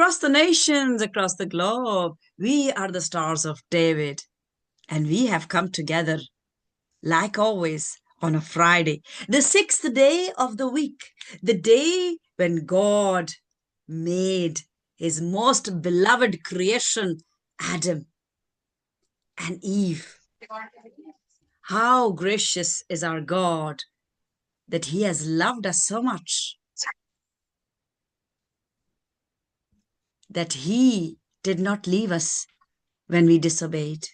across the nations, across the globe. We are the Stars of David, and we have come together, like always, on a Friday, the sixth day of the week, the day when God made his most beloved creation, Adam and Eve. How gracious is our God that he has loved us so much that he did not leave us when we disobeyed.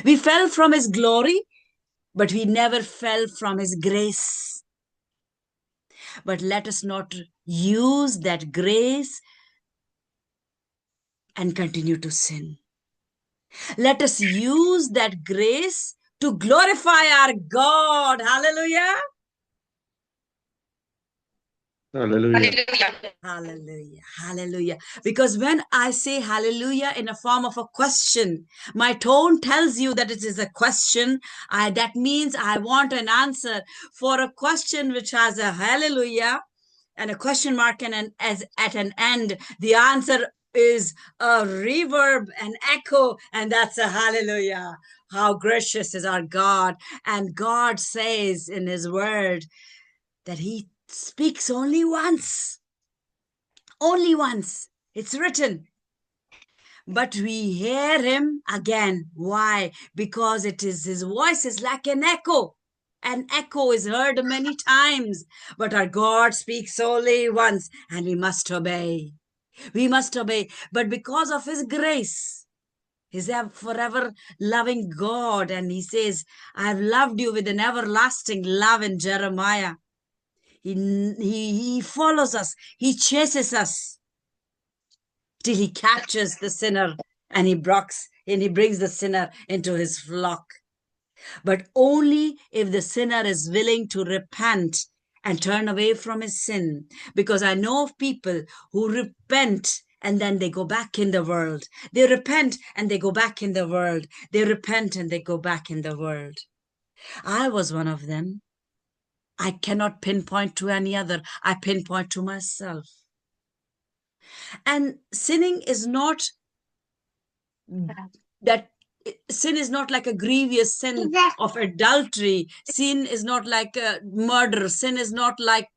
We fell from his glory, but we never fell from his grace. But let us not use that grace and continue to sin. Let us use that grace to glorify our God. Hallelujah. Hallelujah. Hallelujah. Hallelujah. Because when I say hallelujah in a form of a question, my tone tells you that it is a question. That means I want an answer for a question which has a hallelujah and a question mark and as at an end. The answer is a reverb, an echo, and that's a hallelujah. How gracious is our God. And God says in his word that he speaks only once. Only once. It's written. But we hear him again. Why? Because it is his voice is like an echo. An echo is heard many times, but our God speaks only once, and we must obey. We must obey. But because of his grace, he's a forever loving God, and he says, I have loved you with an everlasting love in Jeremiah. He follows us, he chases us till he captures the sinner and he brings the sinner into his flock. But only if the sinner is willing to repent and turn away from his sin. Because I know of people who repent and then they go back in the world. They repent and they go back in the world. They repent and they go back in the world. I was one of them. I cannot pinpoint to any other. I pinpoint to myself. And sinning is not that sin is not like a grievous sin of adultery. Sin is not like a murder. Sin is not like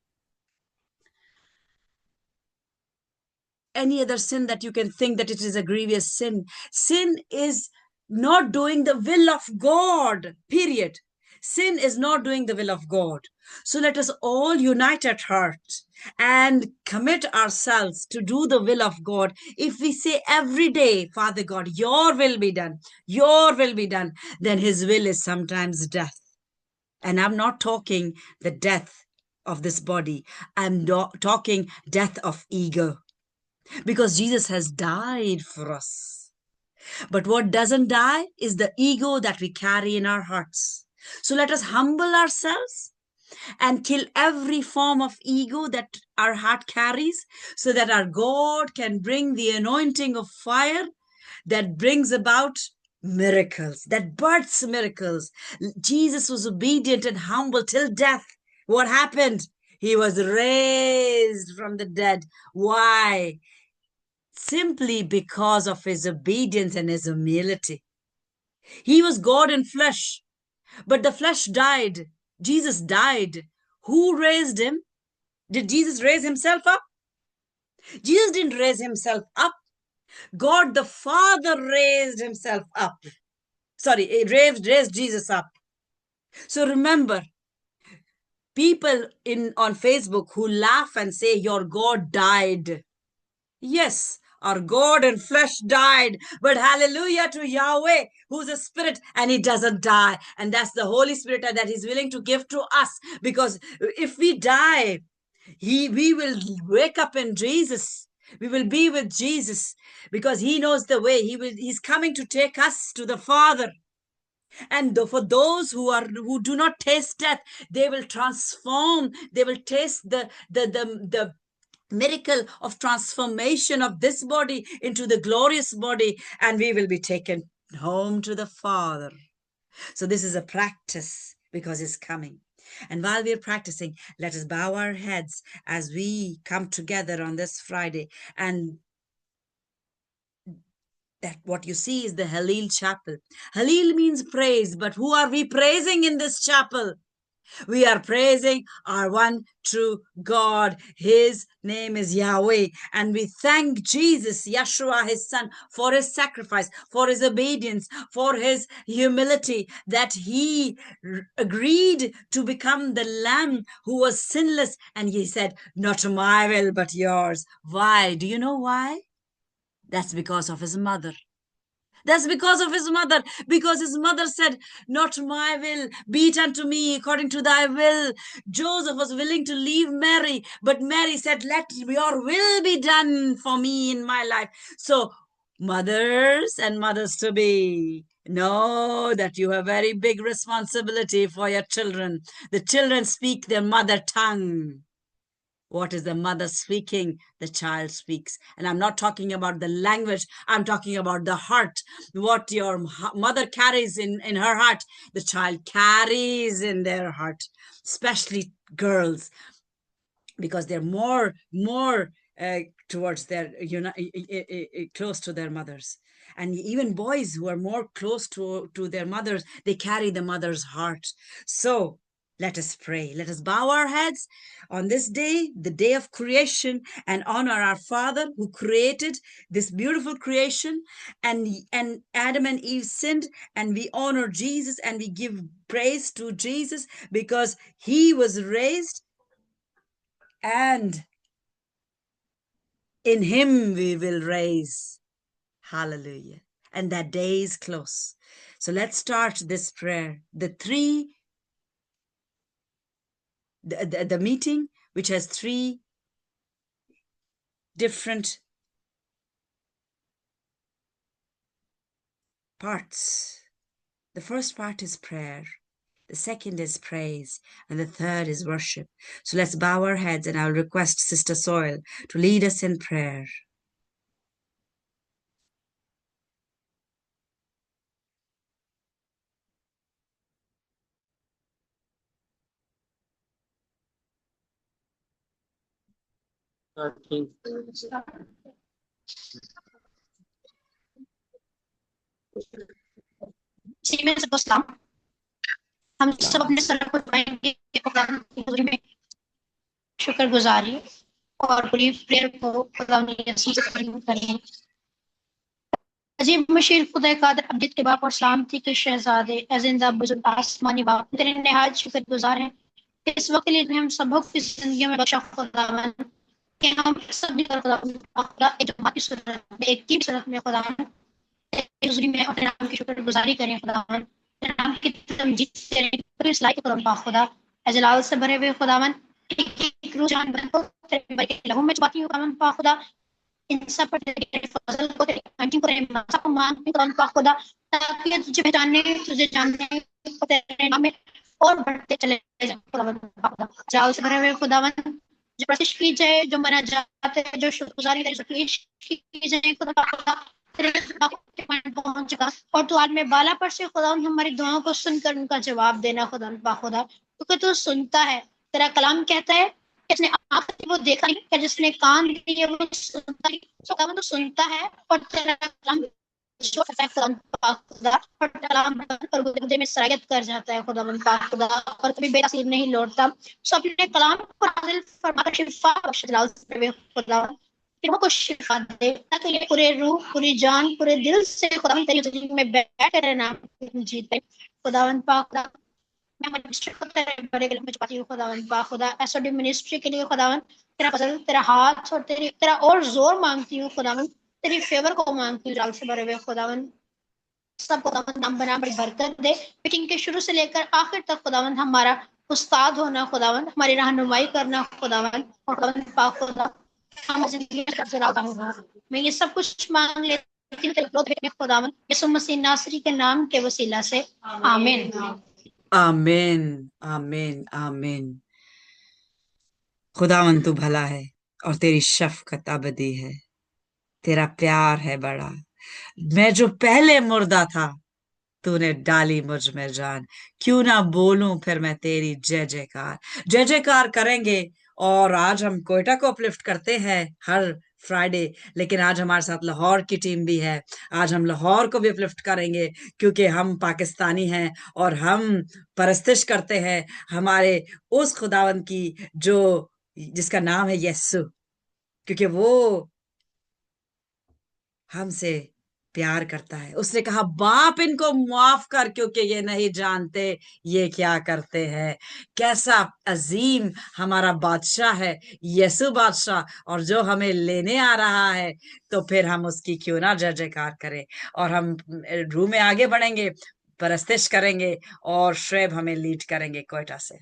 any other sin that you can think that it is a grievous sin. Sin is not doing the will of God, period. Sin is not doing the will of God. So let us all unite at heart and commit ourselves to do the will of God. If we say every day, Father God, your will be done, your will be done, then his will is sometimes death. And I'm not talking the death of this body. I'm talking death of ego. Because Jesus has died for us. But what doesn't die is the ego that we carry in our hearts. So let us humble ourselves and kill every form of ego that our heart carries so that our God can bring the anointing of fire that brings about miracles, that births miracles. Jesus was obedient and humble till death. What happened? He was raised from the dead. Why? Simply because of his obedience and his humility. He was God in flesh, but the flesh died. Jesus died. Who raised him? Did Jesus raise himself up? Jesus didn't raise himself up. God the Father raised himself up. Sorry, raised Jesus up. So remember, people on Facebook who laugh and say your God died. Yes, our God in flesh died, but hallelujah to Yahweh, who's a spirit and he doesn't die. And that's the Holy Spirit that he's willing to give to us. Because if we die, we will wake up in Jesus. We will be with Jesus because he knows the way. He's coming to take us to the Father. And for those who do not taste death, they will transform. They will taste the miracle of transformation of this body into the glorious body, and we will be taken home to the Father. So this is a practice because it's coming. And while we're practicing, let us bow our heads as we come together on this Friday and That what you see is the Halil chapel. Halil means praise, but who are we praising in this chapel? We are praising our one true God. His name is Yahweh. And we thank Jesus, Yeshua, his son, for his sacrifice, for his obedience, for his humility, that he agreed to become the lamb who was sinless. And he said, not my will, but yours. Why? Do you know why? That's because of his mother. That's because of his mother, because his mother said, not my will, be it unto me according to thy will. Joseph was willing to leave Mary, but Mary said, let your will be done for me in my life. So mothers and mothers to be, know that you have very big responsibility for your children. The children speak their mother tongue. What is the mother speaking? The child speaks. And I'm not talking about the language. I'm talking about the heart. What your mother carries in her heart, the child carries in their heart, especially girls, because they're more towards their, close to their mothers. And even boys who are more close to their mothers, they carry the mother's heart. So let us pray. Let us bow our heads on this day, the day of creation, and honor our Father who created this beautiful creation. And Adam and Eve sinned, and we honor Jesus and we give praise to Jesus because he was raised, and in him we will raise. Hallelujah. And that day is close. So let's start this prayer. The meeting, which has 3 different parts. The first part is prayer. The second is praise. And the third is worship. So let's bow our heads, and I'll request Sister Soil to lead us in prayer. जी में सबको सलाम। हम सब अपने sir को झुकाएंगे खुदा में शुक्रगुजारी और पूरी प्रेयर को खुदा ने करें। अजीब मशीर खुदा कादर अब्दित के बाप और सलामती के शहजादे अजिंदा बुजुर्ग आसमानी बाप तेरे निहायत शुक्रगुजार हैं इस वक्त के लिए हम सबों की जिंदगी में बख्शा खुदावन कि हम सब मिलकर खुदा एक जमात की सूरत में, एक टीम सूरत में खुदावन हुजूरी में अपने नाम की शुक्रगुजारी करें खुदावन, तेरे नाम की तमजीद करें, पूरी इस्लाह की करो खुदा अजलाल से भरे हुए खुदावन एक रूह जान बन को तेरे बड़े लहू में छुपाती हूं खुदावन पा खुदा इन सब पर तेरे फजल को तेरे अंतिम करे सब को मांगती खुदावन पा खुदा ताकि तुझे पहचानने तुझे जानने को तेरे नाम में और बढ़ते चले जाएं खुदावन पा खुदा अजलाल से भरे हुए खुदावन जो प्रशिश की जाए, जो मना जाते हैं, जो शुक्रगुजारी की जाए खुदा पा खुदा पहुंचेगा और तू आज में बाला पर से खुदा हमारी दुआओं को सुनकर उनका जवाब देना खुदा खुदा क्योंकि तू सुनता है। तेरा कलाम कहता है जिसने आंख वो देखा नहीं, जिसने कान दिए वो सुनता है, तो सुनता है और तेरा कलाम जो खुदा और कलाम पर गुदे में सरायत कर जाता है खुदा खुदा और कभी बेतासीर नहीं लौटता। सो अपने कलाम को नाज़िल फरमाकर शिफा बख्श खुदा को शिफा दे ताकि ये पूरे रूह पूरी जान पूरे दिल से खुदा तेरी जिंदगी में बैठ कर नाम जीते खुदावन पाक मैं मिनिस्ट्री को तेरे बड़े गले में छुपाती हूं खुदावन पाक खुदा एसओडी मिनिस्ट्री के लिए खुदावन तेरा फजल तेरा हाथ और तेरा और जोर मांगती हूं खुदावन तेरी फेवर को मांगती हूं जाल से भरे हुए खुदावन सब खुदावन नाम बना बड़ी बरकत दे मीटिंग के शुरू से लेकर आखिर तक खुदावन हमारा उस्ताद होना खुदावन हमारी रहनुमाई करना खुदावन और खुदावन पाक खुदा मैं ये सब कुछ मांग लेती हूँ खुदावन यीशु मसीह नासरी के नाम के वसीला से आमीन आमीन आमीन आमीन। खुदावन तू भला है और तेरी शफकत अबदी है, तेरा प्यार है बड़ा। मैं जो पहले मुर्दा था तूने डाली मुझ में जान, क्यों ना बोलूं फिर मैं तेरी जय जयकार। जय जयकार करेंगे और आज हम कोयटा को अपलिफ्ट करते हैं हर फ्राइडे, लेकिन आज हमारे साथ लाहौर की टीम भी है। आज हम लाहौर को भी अपलिफ्ट करेंगे क्योंकि हम पाकिस्तानी हैं और हम परस्तिश करते हैं हमारे उस खुदावंद की जो जिसका नाम है यस्सु, क्योंकि वो हमसे प्यार करता है। उसने कहा बाप इनको माफ कर क्योंकि ये नहीं जानते ये क्या करते हैं। कैसा अजीम हमारा बादशाह है यसु बादशाह, और जो हमें लेने आ रहा है, तो फिर हम उसकी क्यों ना जय जयकार करें। और हम रूम में आगे बढ़ेंगे, परस्तिश करेंगे और श्रेब हमें लीड करेंगे कोयटा से।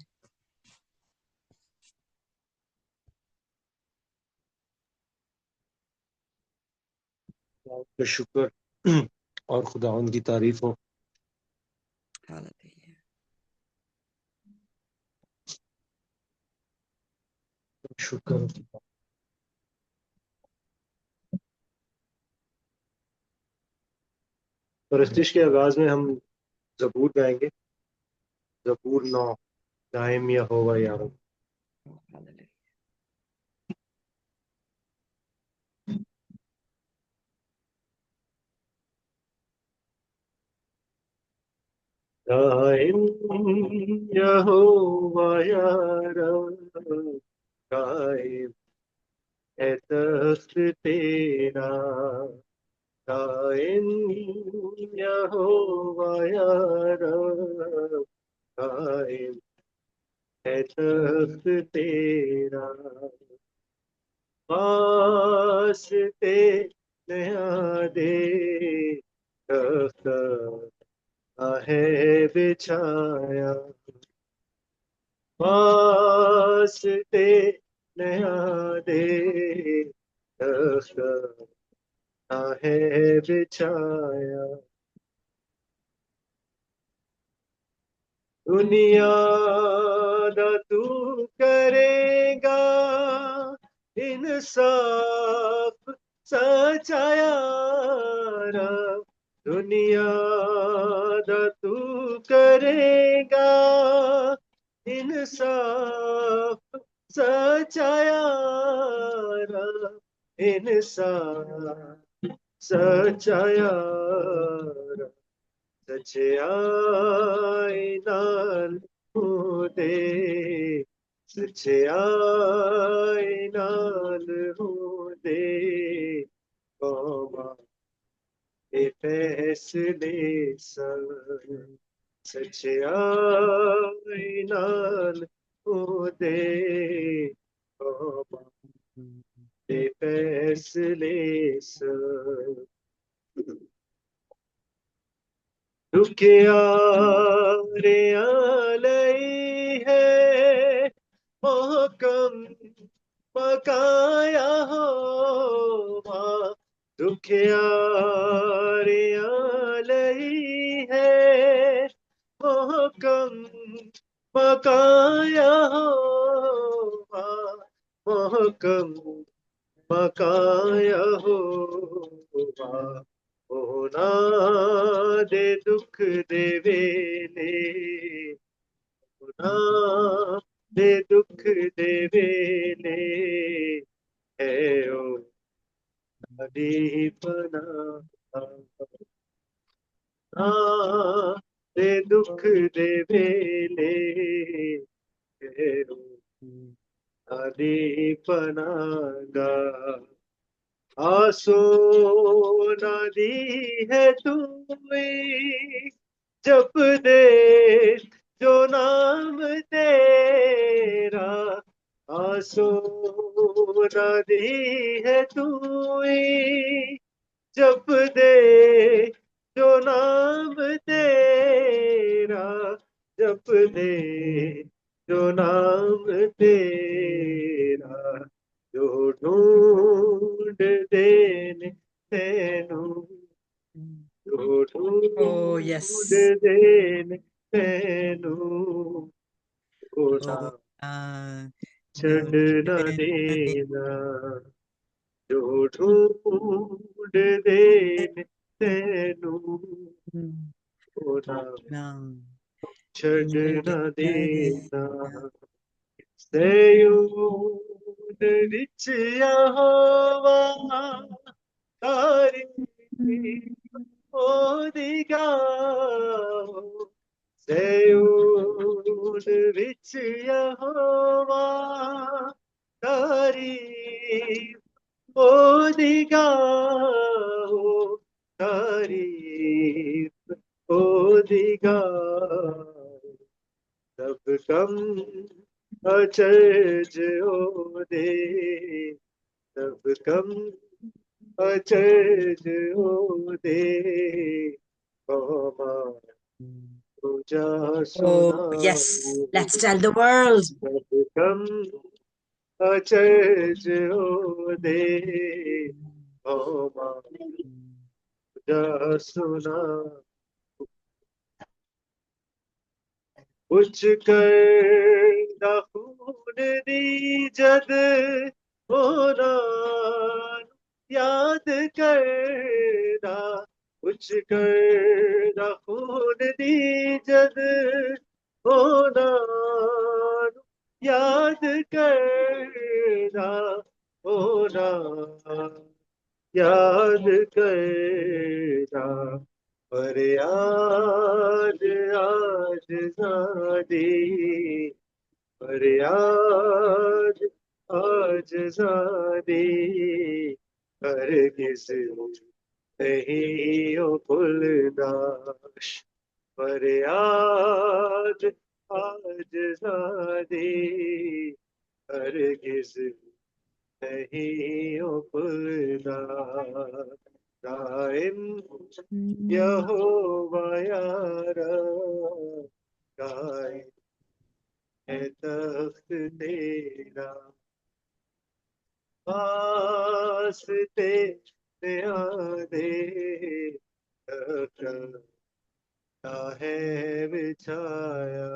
का शुक्र और खुदावंद की तारीफ हो। हालेलुया। शुक्र। परस्तिश के आगाज में हम जबूर गाएंगे। जबूर 9, दायम यहोवा यारों। हालेलुया। दायम यहोवा यारों, कायम है तख्त तेरा। कायम यहोवा यारों, कायम है तख्त तेरा। वास्ते नया दे रखा है बिछाया। वास्ते नया दे रखा है बिछाया। दुनिया दा तू करेगा इंसाफ सचाया। दुनिया दा तू करेगा इंसाफ सचाया। इंसाफ सचाया। सच्चाई नाल होदे, सच्चाई नाल होदे, कौमां दे फैसले सन। सच्चाई नाल होदे, कौमां दे फैसले सन। दुखियारियां लई है मोहकम पकाया होवा। दुखियारियां लई है मोहकम पकाया होवा। मोहकम पकाया होवा। होना दे दुख दे वेले, होना दे दुख दे वेले, है ओ नदी पनाह। दे दुख दे वेले, है ओ नदी पनागा। आसो नदी है तुम्हें जप दे जो नाम तेरा। आसो नदी है तुम्हें जप दे जो नाम तेरा। जप दे जो नाम तेरा। जो ढूंढ देने तेनू, जो Oh, ढूंढ yes. देने तेनू, होना Oh, छड़ना देना। जो ढूंढ देने तेनू, होना छड़ना देना। Seyun vich Yehova तारीफ होदिगा Seyun vich Yehova तारीफ होदिगा तारीफ होदिगा सब कम अचरज दे सब कम अचरज दे पूजा सुना Oh, yes. Let's tell the world. सब कम अचरज दे पूजा सुना कुछ कर खून दी जद होना याद करना कुछ कर खून दी जद होना याद करना होना याद करना पर आज आज ज़ादी पर आज आज ज़ादी हरगिज़ नहीं हो फुलदाश पर आज आज ज़ादी हरगिज़ नहीं हो फुलदाश कायम यहोवा यारा कायम है तख्त तेरा वास्ते आधे रखता है बिछाया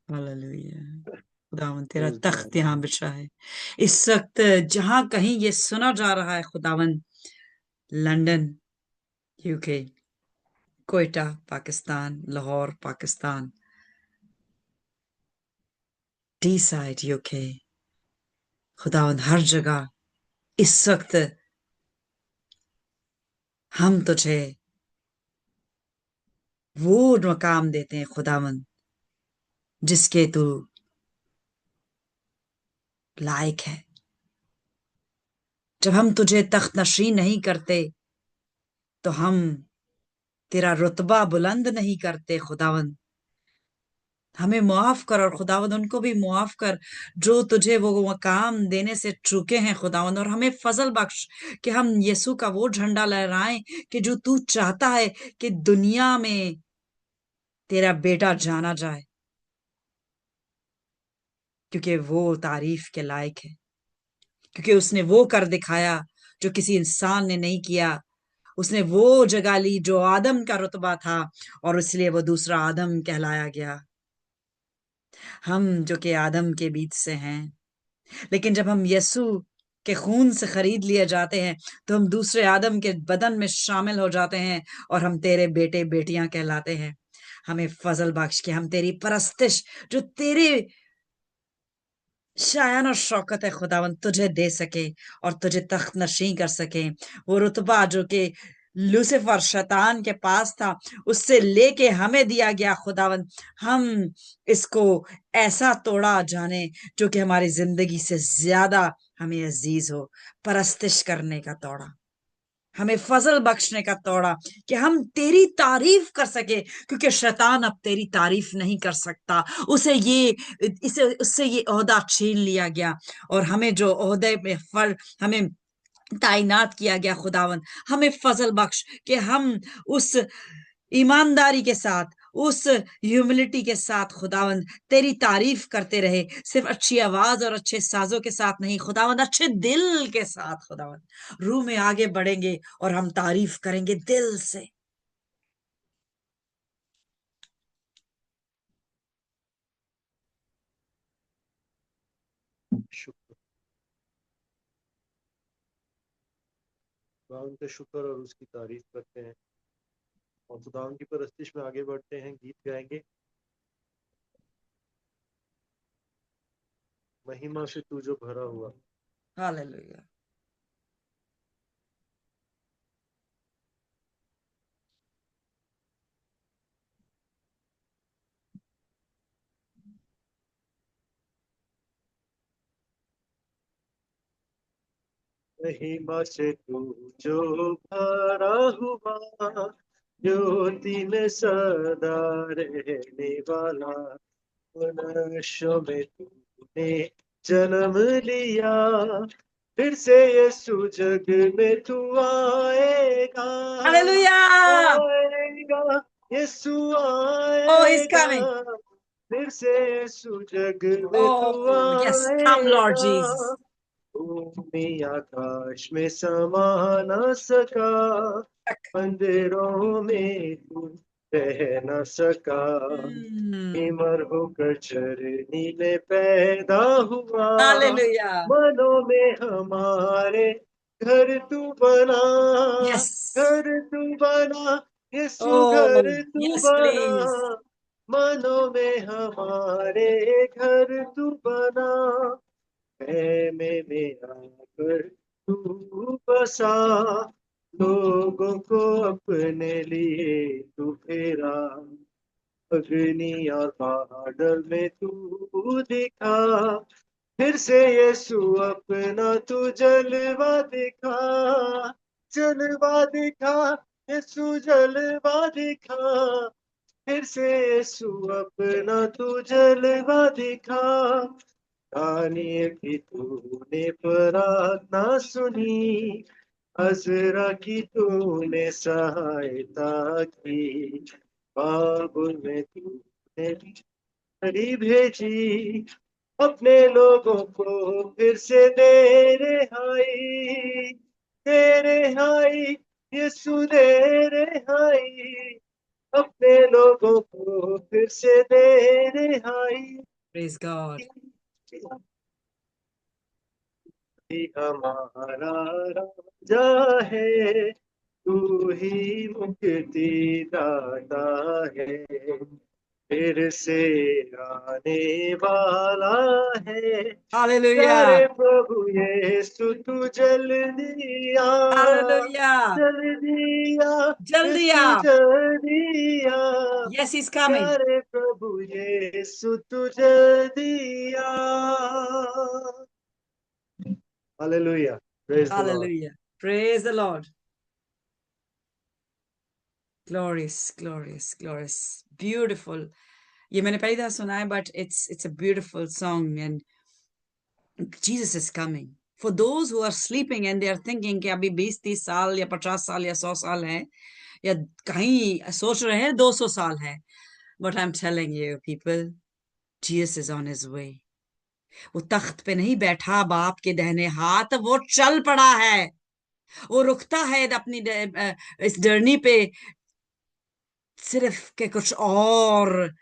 हालेलुया। खुदावन तेरा तख्त यहाँ बिछा है इस वक्त जहां कहीं ये सुना जा रहा है खुदावन, London UK, Quetta Pakistan, Lahore Pakistan, T side UK, खुदावन हर जगह इस वक्त हम तुझे वो मकाम देते हैं खुदावन जिसके तू लायक है। जब हम तुझे तख्त नशीन नहीं करते तो हम तेरा रुतबा बुलंद नहीं करते खुदावन। हमें मुआफ कर और खुदावन उनको भी मुआफ कर जो तुझे वो मकाम देने से चूके हैं खुदावन, और हमें फजल बख्श कि हम यीशु का वो झंडा लहराएं कि जो तू चाहता है कि दुनिया में तेरा बेटा जाना जाए, क्योंकि वो तारीफ के लायक है, क्योंकि उसने वो कर दिखाया जो किसी इंसान ने नहीं किया। उसने वो जगह ली जो आदम का रुतबा था और इसलिए वो दूसरा आदम कहलाया गया। हम जो कि आदम के बीच से हैं, लेकिन जब हम यीशु के खून से खरीद लिए जाते हैं तो हम दूसरे आदम के बदन में शामिल हो जाते हैं और हम तेरे बेटे बेटियां कहलाते हैं। हमें फजल बख्श के हम तेरी परस्तिश जो तेरे शायान और शौकत है खुदावन तुझे दे सके और तुझे तख्त नशीं कर सके। वो रुतबा जो कि लूसीफर शैतान के पास था उससे लेके हमें दिया गया खुदावन, हम इसको ऐसा तोड़ा जाने जो कि हमारी जिंदगी से ज्यादा हमें अजीज हो। परस्तिश करने का तोड़ा, हमें फजल बख्शने का तोड़ा कि हम तेरी तारीफ कर सके, क्योंकि शैतान अब तेरी तारीफ नहीं कर सकता। इसे उससे ये ओहदा छीन लिया गया और हमें जो ओहदे में फल हमें ताइनात किया गया खुदावन, हमें फजल बख्श कि हम उस ईमानदारी के साथ, उस ह्यूमिलिटी के साथ खुदावन तेरी तारीफ करते रहे, सिर्फ अच्छी आवाज और अच्छे साजों के साथ नहीं खुदावन, अच्छे दिल के साथ खुदावन रूह में आगे बढ़ेंगे और हम तारीफ करेंगे दिल से। शुक्र खुदा उनके शुक्र और उसकी तारीफ करते हैं और खुदा उनकी परस्तिश में आगे बढ़ते हैं। गीत गाएंगे। महिमा से तू जो भरा हुआ। Hallelujah. महिमा से तू जो भरा हुआ, ज्योति में सदा रहने वाला, मनुष्यों में तूने जन्म लिया, फिर से यीशु जग में तू आएगा। Hallelujah. आएगा, यीशु Oh, he's coming. आएगा, फिर से यीशु जग में तू Oh, yes. Come, Lord आएगा। Jesus. भूमि आकाश में समा न सका, मंदिरों में तू रह न सका, हिमर होकर चरनी में पैदा हुआ, Hallelujah. मनों में हमारे घर तू बना, Yes. घर तू बना, यीशु Oh, घर तू yes, बना, please. मनों में हमारे घर तू बना, में आकर तू बसा, लोगों को अपने लिए तू फेरा, अग्नि और बादल में तू दिखा, फिर से यीशु अपना तू जलवा दिखा, जलवा दिखा, यीशु जलवा दिखा, फिर से यीशु अपना तू जलवा दिखा, दानियल की तूने प्रार्थना सुनी, अज़रा की तूने सहायता की, बाबुल में तूने घड़ी भेजी, अपने लोगों को फिर से दे रिहाई, दे रिहाई, यीशु दे रिहाई, अपने लोगों को फिर से दे रिहाई। Praise God. हमारा राजा है, तू ही मुक्ति दाता है, फिर से आने वाला है, Hallelujah. प्यारे प्रभु यीशु तू जल्दी आ, Hallelujah. जल्दी आ, Jaldi यीशु aap. जल्दी आ, Yes, he's coming. प्यारे प्रभु यीशु तू जल्दी आ। Hallelujah. Praise the Lord. Hallelujah. Praise the Lord. Glorious, glorious, glorious. Beautiful. ये मैंने पहली दफा सुना है, but it's a beautiful song, and Jesus is coming. For those who are sleeping and they are thinking कि अभी 20-30 साल या 50 साल या 100 साल है, या कहीं सोच रहे हैं 200 साल है, but I'm telling you people, Jesus is on his way. वो तख्त पे नहीं बैठा बाप के दाहिने हाथ, वो चल पड़ा है, वो रुकता है अपनी इस जर्नी पे सिर्फ के कुछ और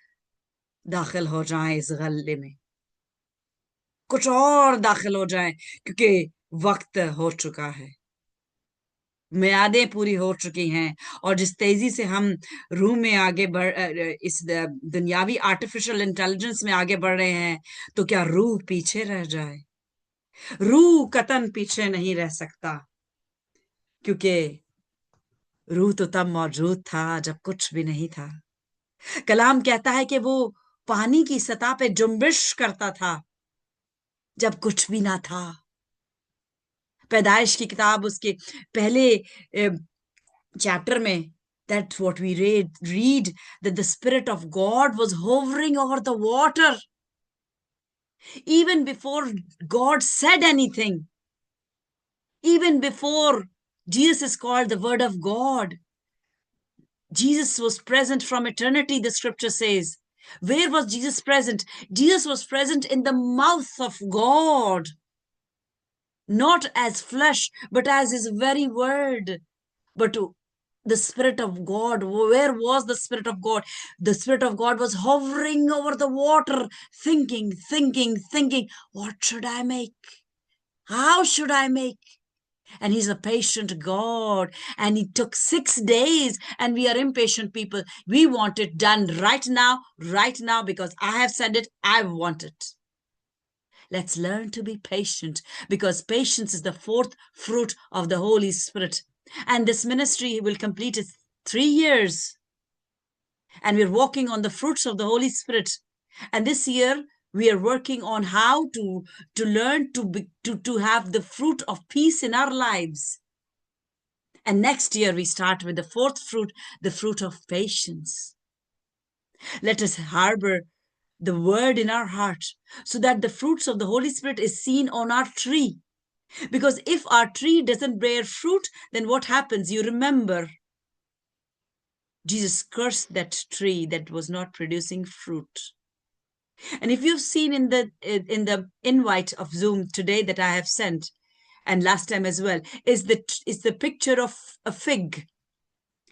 दाखिल हो जाएं इस गल्ले में, कुछ और दाखिल हो जाएं, क्योंकि वक्त हो चुका है, मियादें पूरी हो चुकी हैं, और जिस तेजी से हम रूह में आगे इस दुनियावी आर्टिफिशियल इंटेलिजेंस में आगे बढ़ रहे हैं, तो क्या रूह पीछे रह जाए? रूह कतन पीछे नहीं रह सकता, क्योंकि रूह तो तब मौजूद था जब कुछ भी नहीं था। कलाम कहता है कि वो पानी की सतह पे जुम्बिश करता था जब कुछ भी ना था। पैदाइश की किताब उसके पहले चैप्टर में, that's what we read that the Spirit of God was hovering over the water even before God said anything, even before Jesus is called the Word of God. Jesus was present from eternity, the scripture says. Where was Jesus present? Jesus was present in the mouth of God, not as flesh, but as his very word. But the Spirit of God, where was the Spirit of God? The Spirit of God was hovering over the water, thinking, what should I make? How should I make? And he's a patient God, and he took 6 days, and we are impatient people. We want it done right now, because I have said it, I want it. Let's learn to be patient, because patience is the fourth fruit of the Holy Spirit. And this ministry will complete its 3 years. And we're walking on the fruits of the Holy Spirit. And this year, we are working on how to learn to have the fruit of peace in our lives. And next year, we start with the fourth fruit, the fruit of patience. Let us harbor the word in our heart so that the fruits of the Holy Spirit is seen on our tree. Because if our tree doesn't bear fruit, then what happens? You remember Jesus cursed that tree that was not producing fruit. And if you've seen in the invite of Zoom today that I have sent, and last time as well, is the picture of a fig.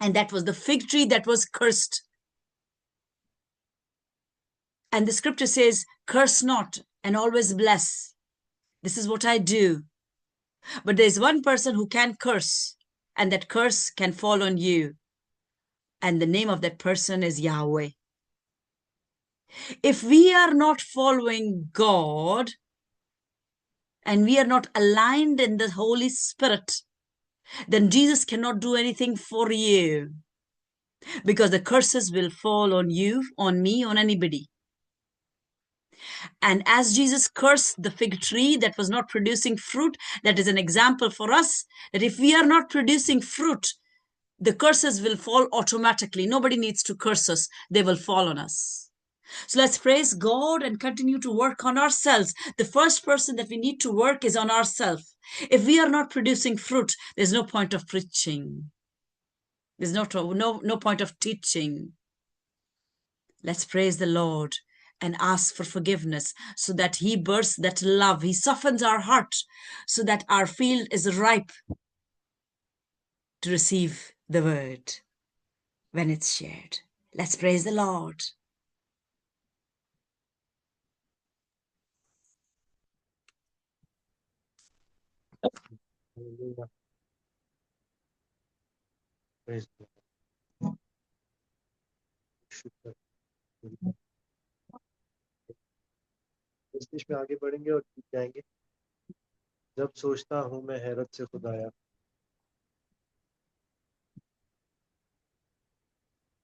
And that was the fig tree that was cursed. And the scripture says, curse not and always bless. This is what I do. But there's one person who can curse, and that curse can fall on you. And the name of that person is Yahweh. If we are not following God, and we are not aligned in the Holy Spirit, then Jesus cannot do anything for you, because the curses will fall on you, on me, on anybody. And as Jesus cursed the fig tree that was not producing fruit, that is an example for us that if we are not producing fruit, the curses will fall automatically. Nobody needs to curse us. They will fall on us. So let's praise God and continue to work on ourselves. The first person that we need to work is on ourselves. If we are not producing fruit, there's no point of preaching. There's no point of teaching. Let's praise the Lord and ask for forgiveness so that he bursts that love. He softens our heart so that our field is ripe to receive the word when it's shared. Let's praise the Lord. Hallelujah. Praise God. शुक्र। इस देश में आगे बढ़ेंगे और जीत जाएंगे। जब सोचता हूँ मैं हैरत से खुदाया।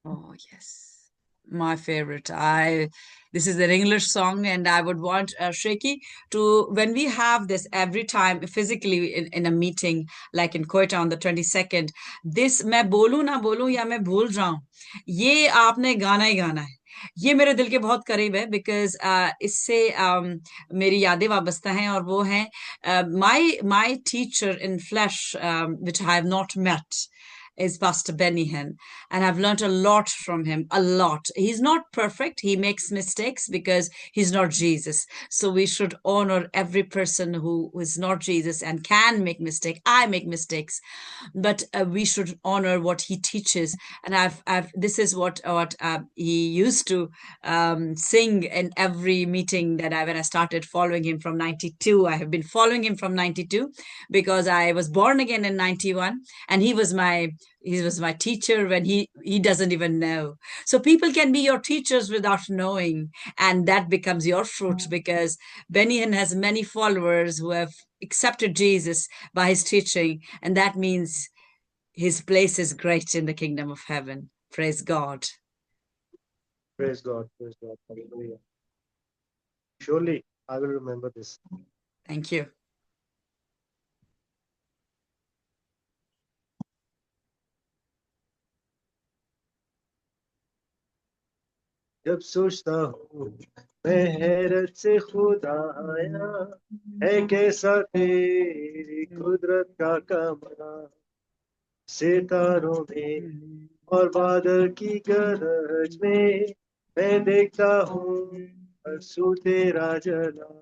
Oh, yes. My favorite. This is an English song, and I would want Shreki to, when we have this every time physically in a meeting, like in Quetta on the 22nd, this मैं बोलूं ना बोलूं या मैं भूल जाऊं, ये आपने गाना ही गाना है। ये मेरे दिल के बहुत करीब है, बिकॉज इससे मेरी यादें वाबस्ता हैं, और वो हैं my teacher in flesh, which I have not met, is Pastor Benny Hinn, and I've learned a lot from him, a lot. He's not perfect. He makes mistakes because he's not Jesus. So we should honor every person who is not Jesus and can make mistakes. I make mistakes, but we should honor what he teaches. And this is what he used to sing in every meeting that when I started following him from 92. I have been following him from 92 because I was born again in 91, and he was my teacher when he doesn't even know. So people can be your teachers without knowing, and that becomes your fruit, because Benny Hinn has many followers who have accepted Jesus by his teaching, and that means his place is great in the kingdom of heaven. Praise God. Praise God. Praise God. Hallelujah. Surely I will remember this. Thank you. जब सोचता हूँ मैं हैरत से खुदाया, है कैसा तेरी कुदरत का कमाल। सितारों में और बादल की गरज में मैं देखता हूँ आंसू तेरा जला।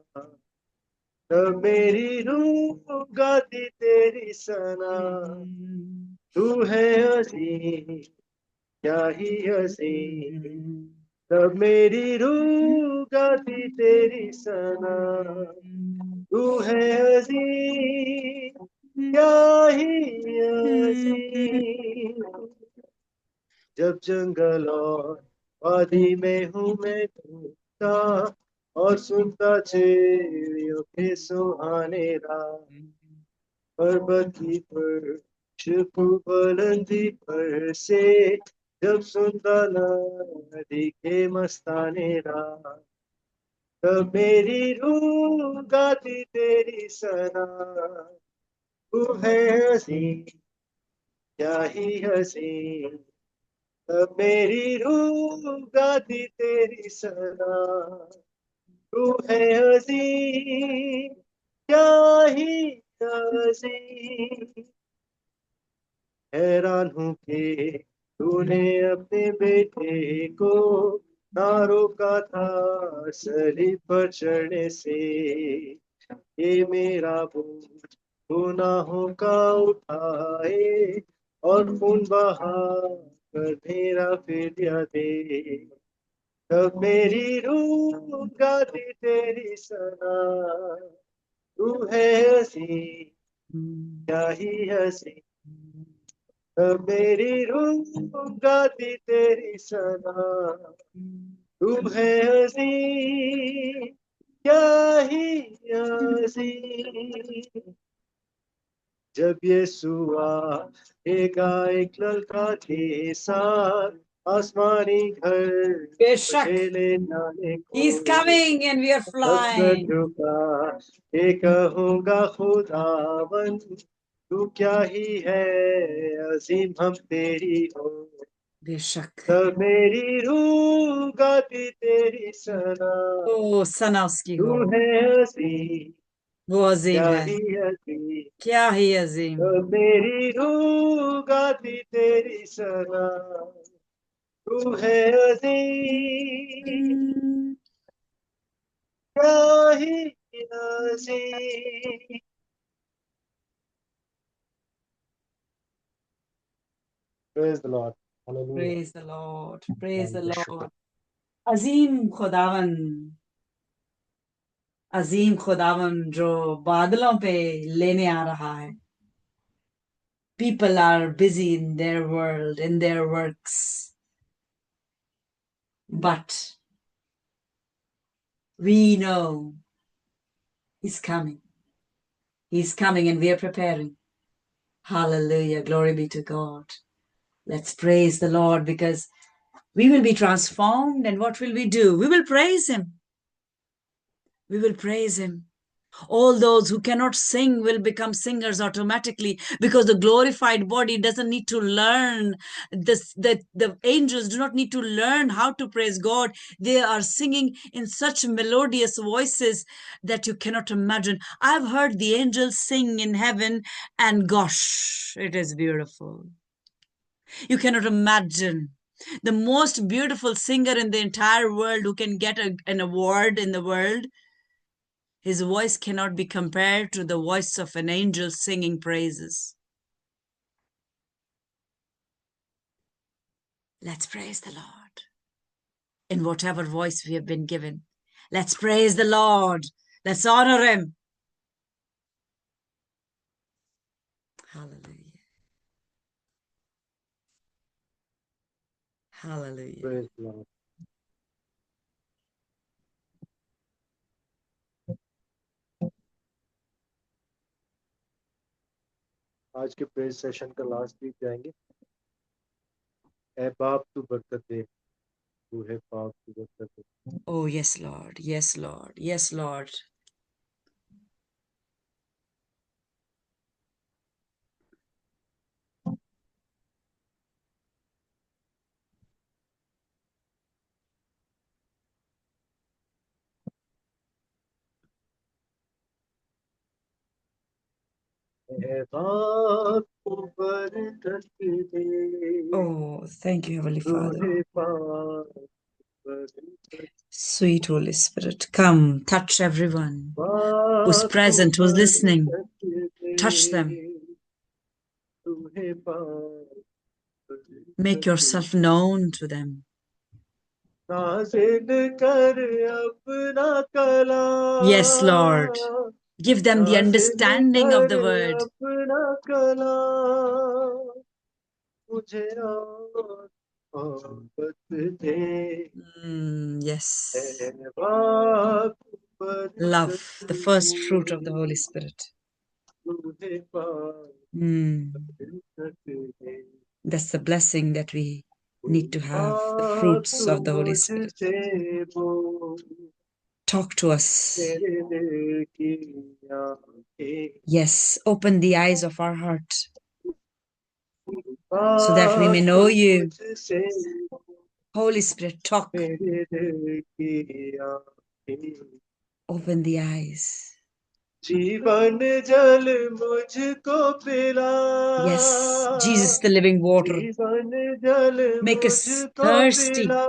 तब मेरी रूह गाती तेरी सना। तू है हसीन, क्या ही हसीन। तब मेरी रूह गाती तेरी सना। तू है हसीन, क्या ही हसीन। जब जंगल और वादी में हूँ मैं घूमता और सुनता चिड़ियों खुशियों के सुहाने रात, पर्वत की पर शुभु बुलंदी पर से जब सुनता नदी के मस्ताने रात, तब मेरी रूह गाती तेरी सना। तू है हसी, क्या ही हसी, तब मेरी रूह गाती तेरी सना। तू है हसी, क्या ही हसी, हैरान हूँ कि तूने अपने बेटे को ना रोका था सलीब पर चढ़ने से। ये मेरा बोझ गुनाहों का उठाए और खून बहा कर मेरा फिदिया दे, तब मेरी रूह गाती तेरी सना। तू है हसी, क्या ही हसी, तब मेरी रूह गाती तेरी सना। तू है हसी, क्या ही हसी, जब यीशु आएगा एक ललका के साथ आसमानी घर बेशक, मुझे ले जाने He's को, coming and we are तब सर flying. झुका के कहूँगा खुदावन तू क्या ही है अजीम हम तेरी हो, बेशक. तब मेरी रूह गाती तेरी सना। ओ सना उसकी तू हो, है हसी, वो अजीम क्या है, ही हसी, क्या ही अजीम. तब मेरी रूह गाती तेरी सना। तू है हसी, क्या ही हसी। Praise the Lord. Hallelujah. Praise the Lord, praise the Lord. अजीम खुदावन, अजीम खुदावन जो बादलों पे लेने आ रहा है. People are busy in their world, in their works, but we know He's coming. He's coming and we are preparing. Hallelujah. Glory be to God. Let's praise the Lord because we will be transformed. And what will we do? We will praise Him. We will praise Him. All those who cannot sing will become singers automatically because the glorified body doesn't need to learn this. The angels do not need to learn how to praise God. They are singing in such melodious voices that you cannot imagine. I've heard the angels sing in heaven, and gosh, it is beautiful. You cannot imagine. The most beautiful singer in the entire world who can get an award in the world, his voice cannot be compared to the voice of an angel singing praises. Let's praise the Lord in whatever voice we have been given. Let's praise the Lord. Let's honor Him. Hallelujah. Hallelujah. Praise the Lord. आज के praise session का last week जाएंगे। ऐ बाप तू बरकत दे, तू है पाक तू बरकत दे। Oh, yes, Lord. Yes, Lord. Yes, Lord. ऐ बाप तू बरकत दे, Oh, thank you, Heavenly तू Father. है पाक बरकत। Sweet Holy Spirit, come, touch everyone who's बाप तू present, who's listening. बरकत Touch दे, them. तू है पाक Make बरकत yourself they. known to them. नाज़िल कर अपना Yes, Lord. Kalam, Give them the नाज़िल understanding of कर the word. अपना कलाम, मुझे और मोहब्बत दे। Yes. ऐ बाप Love, the first fruit of the Holy Spirit. That's the blessing that we need to have, the fruits of the Holy Spirit. Talk to us. Yes, open the eyes of our heart so that we may know you. Holy Spirit, talk. Open the eyes. जीवन जल मुझको पिला Yes, Jesus, the living water. जीवन जल Make us मुझको thirsty पिला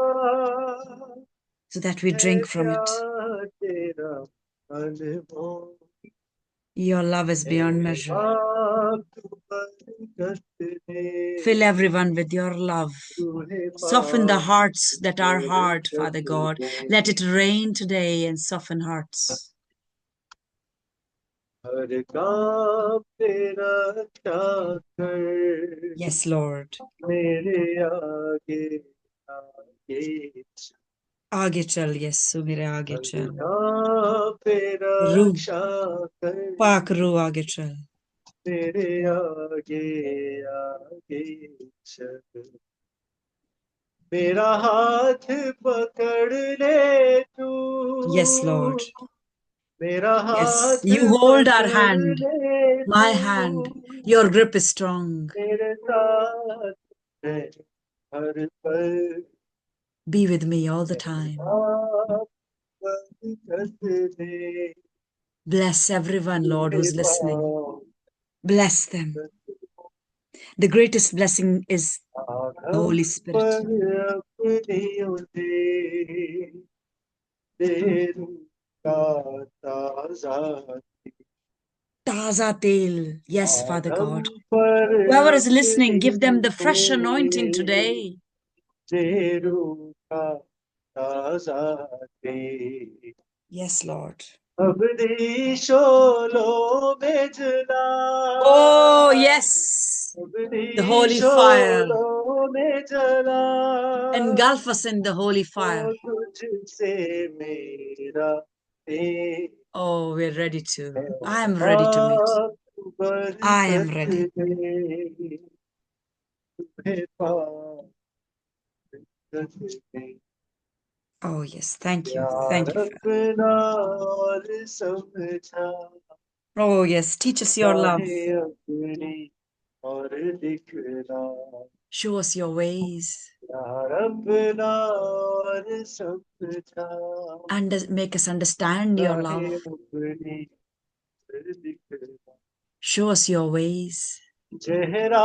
so that we drink from it. तेरा अनमोल Your love is beyond measure. बाप तू बरकत दे Fill everyone with your love. Soften the hearts that are hard, Father God. Let it rain today and soften hearts. हर काम तेरा क्या कर Yes, Lord. मेरे आगे आगे आगे चल, यीशु मेरे आगे चल. तेरा रू रक्षा कर पाक रू आगे चल. तेरे आगे आगे चल मेरा हाथ पकड़ ले तू Yes, Lord. मेरा Yes, हाथ you hold our पकड़ hand, ले my तू hand. Your grip is strong. मेरे साथ है हर पल Be with me all the time. आप बरकत दे Bless everyone, Lord, who's listening. पाँव Bless them. The greatest blessing is the Holy Spirit. पर अपनी उसे दे दूंगा ताज़ा Taza tel. Yes, Father God. पर Whoever is listening, give them the अपनी fresh anointing उसे today. दे दूंगा ताज़ा दे Yes, Lord. अपनी शोलों में जला Oh, yes. The holy fire. शोलों में जला Engulf us in the holy fire. तुझसे मेरा प्रेम Oh, we're ready to. I am ready to meet. I am ready. दे तुम्हें बरकत दे Oh, yes. Thank you. प्यार Thank you, Father. अपना और समझा Oh, yes. Teach us your love. चाहे अपनी और दिखना Show us your ways प्यार अपना और समझा and make us understand your love. चाहे अपनी और दिखना Show us your ways. चेहरा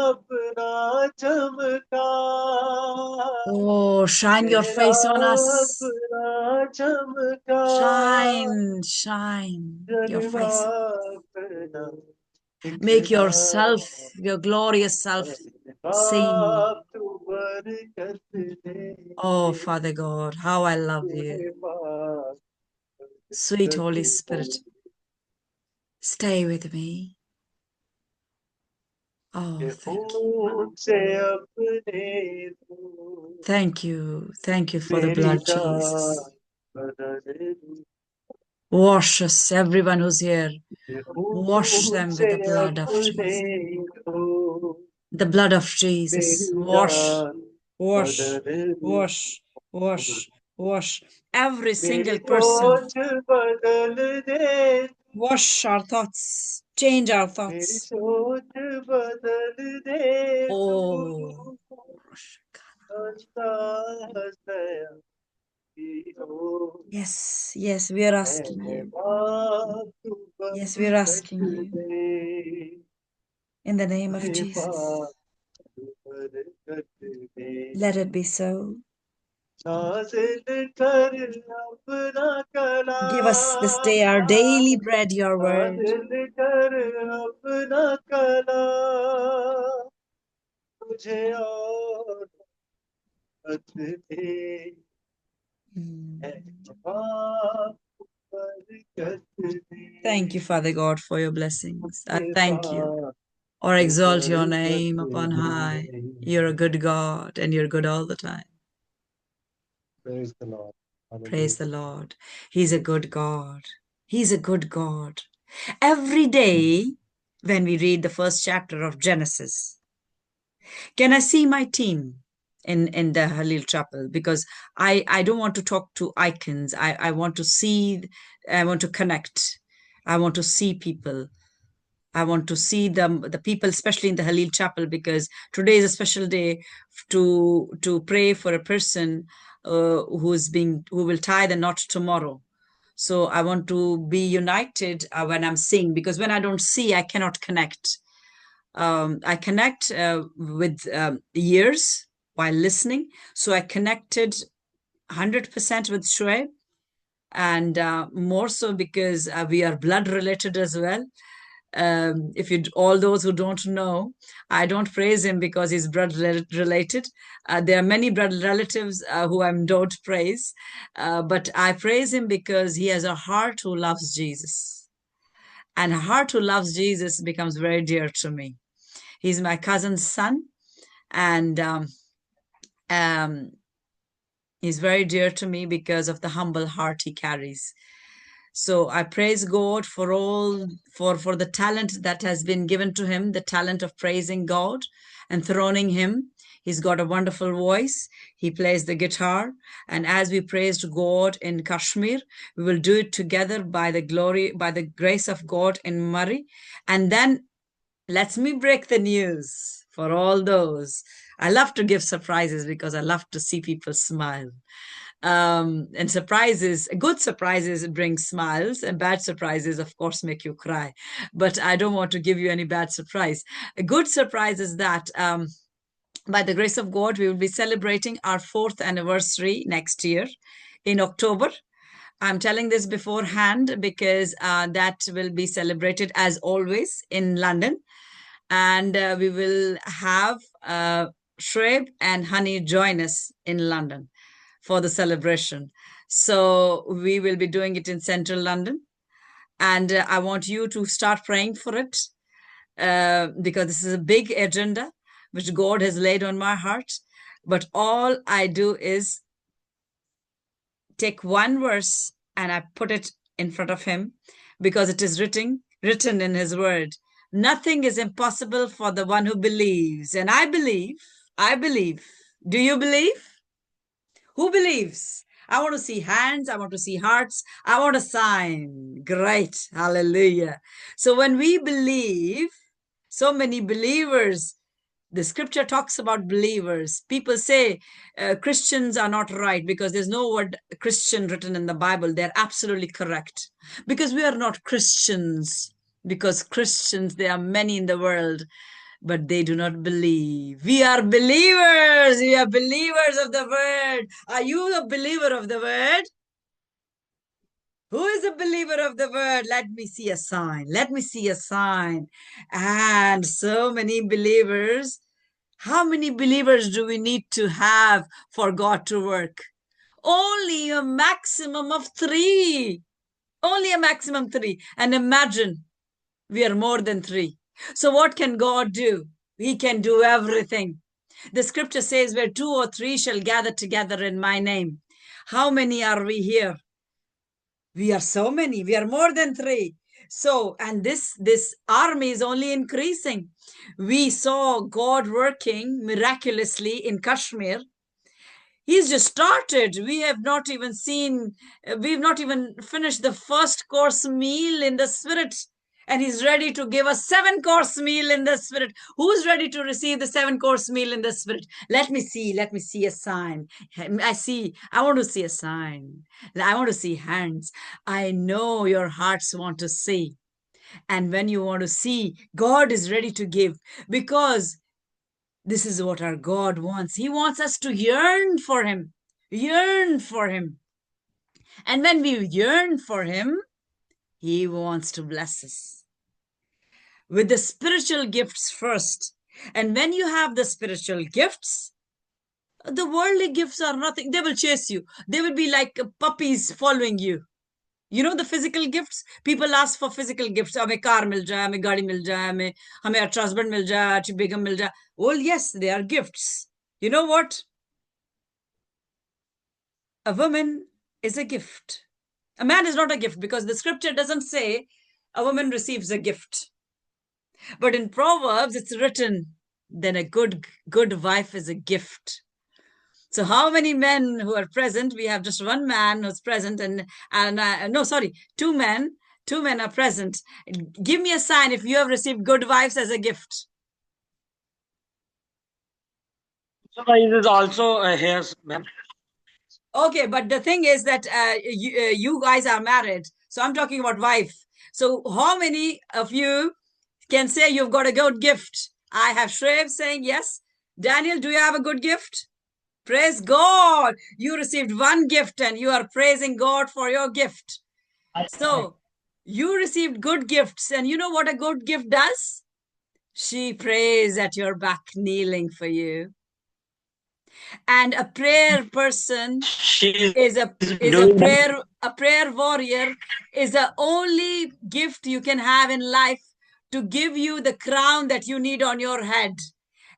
अपना चमका Oh, shine your face on us. अपना चमका Shine, shine your जलवा face. अपना Make yourself, your glorious self, seen. बाप तू बरकत दे Oh, Father God, how I love you. बाप Sweet Holy Spirit, stay with me. Oh, thank you. से अपने तू Thank you. Thank you for the मेरी blood, जान Jesus. बदल Wash us, everyone who's here. Wash them with से the blood of Jesus. अपने तू The blood of Jesus. मेरी Wash, जान wash, बदल wash, wash, wash every मेरी single person. सोच बदल दे Wash our thoughts, change our मेरी thoughts. सोच बदल दे Oh, yes, yes, we are asking you. Yes, we are asking you. In the name of Jesus, let it be so. Give us this day our daily bread, your word. Thank you, Father God, for your blessings. I thank you or exalt your name upon high. You're a good God and you're good all the time. Praise the Lord. Praise the Hallelujah. Lord. He's a good God. He's a good God. Every day when we read the first chapter of Genesis, can I see my team in the Halil Chapel? Because I don't want to talk to icons. I want to see, I want to connect. I want to see people. I want to see the people, especially in the Halil Chapel, because today is a special day to pray for a person who will tie the knot tomorrow. So I want to be united when I'm seeing, because when I don't see, I cannot connect. I connect with ears while listening. So I connected 100% with Shoaib, and more so because we are blood related as well. If you, all those who don't know, I don't praise him because he's blood related. There are many blood relatives who I don't praise, but I praise him because he has a heart who loves Jesus, and a heart who loves Jesus becomes very dear to me. He's my cousin's son, and he's very dear to me because of the humble heart he carries. So I praise God for all for the talent that has been given to him, the talent of praising God and throning him. He's got a wonderful voice. He plays the guitar. And as we praised God in Kashmir, we will do it together by the grace of God in Murray. And then let me break the news for all those. I love to give surprises because I love to see people smile. And surprises, good surprises bring smiles, and bad surprises, of course, make you cry. But I don't want to give you any bad surprise. A good surprise is that by the grace of God, we will be celebrating our 4th anniversary next year in October. I'm telling this beforehand because that will be celebrated as always in London. And we will have Shoaib and Honey join us in London for the celebration. So we will be doing it in central London. And I want you to start praying for it because this is a big agenda which God has laid on my heart. But all I do is take one verse and I put it in front of him because it is written in his word. Nothing is impossible for the one who believes. And I believe. Do you believe? Who believes? I want to see hands. I want to see hearts. I want a sign. Great. Hallelujah. So when we believe, so many believers, the scripture talks about believers. People say Christians are not right because there's no word Christian written in the Bible. They're absolutely correct. Because we are not Christians. Because Christians, there are many in the world, but they do not believe. We are believers. We are believers of the word. Are you a believer of the word? Who is a believer of the word? Let me see a sign. Let me see a sign. And so many believers. How many believers do we need to have for God to work? Only a maximum of 3. Only a maximum 3. And imagine we are more than 3. So what can God do? He can do everything. The scripture says where 2 or 3 shall gather together in my name. How many are we here? We are so many. We are more than 3. So, and this army is only increasing. We saw God working miraculously in Kashmir. He's just started. We have not even we've not even finished the first course meal in the spirit. And he's ready to give us 7-course meal in the spirit. Who's ready to receive the 7-course meal in the spirit? Let me see a sign. I want to see a sign. I want to see hands. I know your hearts want to see. And when you want to see, God is ready to give, because this is what our God wants. He wants us to yearn for him. Yearn for him. And when we yearn for him, he wants to bless us with the spiritual gifts first. And when you have the spiritual gifts, the worldly gifts are nothing. They will chase you. They will be like puppies following you. You know the physical gifts? People ask for physical gifts. हमें car मिल जाए, हमें गाड़ी मिल जाए, हमें अच्छा husband मिल जाए, अच्छी बेगम मिल जाए. Well, yes, they are gifts. You know what? A woman is a gift. A man is not a gift, because the scripture doesn't say a woman receives a gift. But in Proverbs, it's written, then a good wife is a gift. So how many men who are present? We have just one man who's present, and no, sorry, two men. Two men are present. Give me a sign if you have received good wives as a gift. So it is also here, ma'am. Okay, but the thing is that you guys are married. So I'm talking about wife. So how many of you can say you've got a good gift? I have Shrev saying yes. Daniel, do you have a good gift? Praise God. You received one gift and you are praising God for your gift. So you received good gifts, and you know what a good gift does? She prays at your back, kneeling for you. And a prayer person is a prayer warrior is the only gift you can have in life to give you the crown that you need on your head.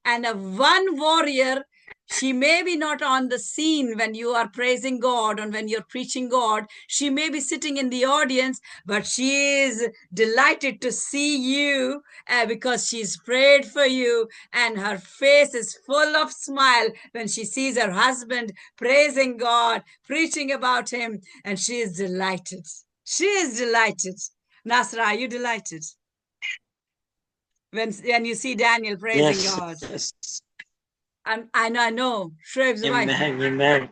And a one warrior, she may be not on the scene when you are praising God and when you're preaching God. She may be sitting in the audience, but she is delighted to see you because she's prayed for you, and her face is full of smile when she sees her husband praising God, preaching about him, and she is delighted. She is delighted. Nasra, are you delighted? When you see Daniel praising God. Yes. I know. Shrev's wife. Amen.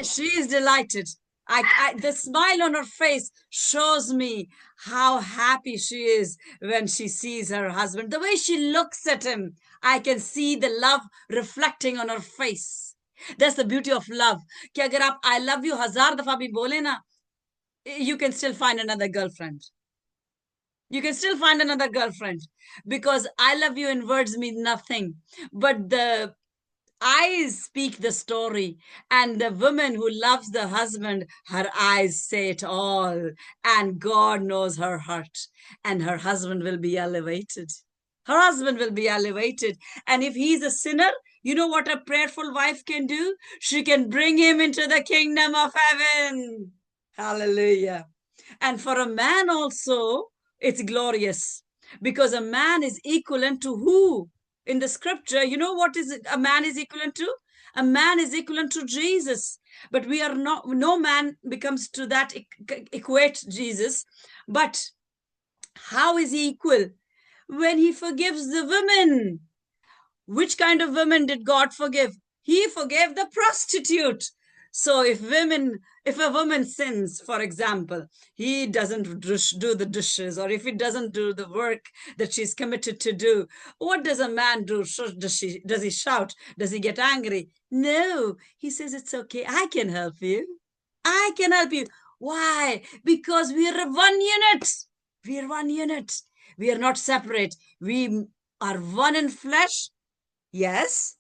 She is delighted. The smile on her face shows me how happy she is when she sees her husband. The way she looks at him, I can see the love reflecting on her face. That's the beauty of love. कि अगर आप I love you 1000 दफा भी बोले ना, you can still find another girlfriend. You can still find another girlfriend, because I love you in words mean nothing, but the eyes speak the story, and the woman who loves the husband, her eyes say it all, and God knows her heart, and her husband will be elevated. Her husband will be elevated. And if he's a sinner, you know what a prayerful wife can do? She can bring him into the kingdom of heaven. Hallelujah. And for a man also, it's glorious, because a man is equivalent to who? In the scripture, you know what is a man is equivalent to? A man is equivalent to Jesus. But we are not, no man becomes to that equate Jesus. But how is he equal? When he forgives the women. Which kind of women did God forgive? He forgave the prostitute. So if a woman sins, for example, he doesn't do the dishes, or if he doesn't do the work that she's committed to do, what does a man do? Does he shout? Does he get angry? No, he says, it's okay. I can help you. I can help you. Why? Because we are one unit. We are one unit. We are not separate. We are one in flesh. Yes,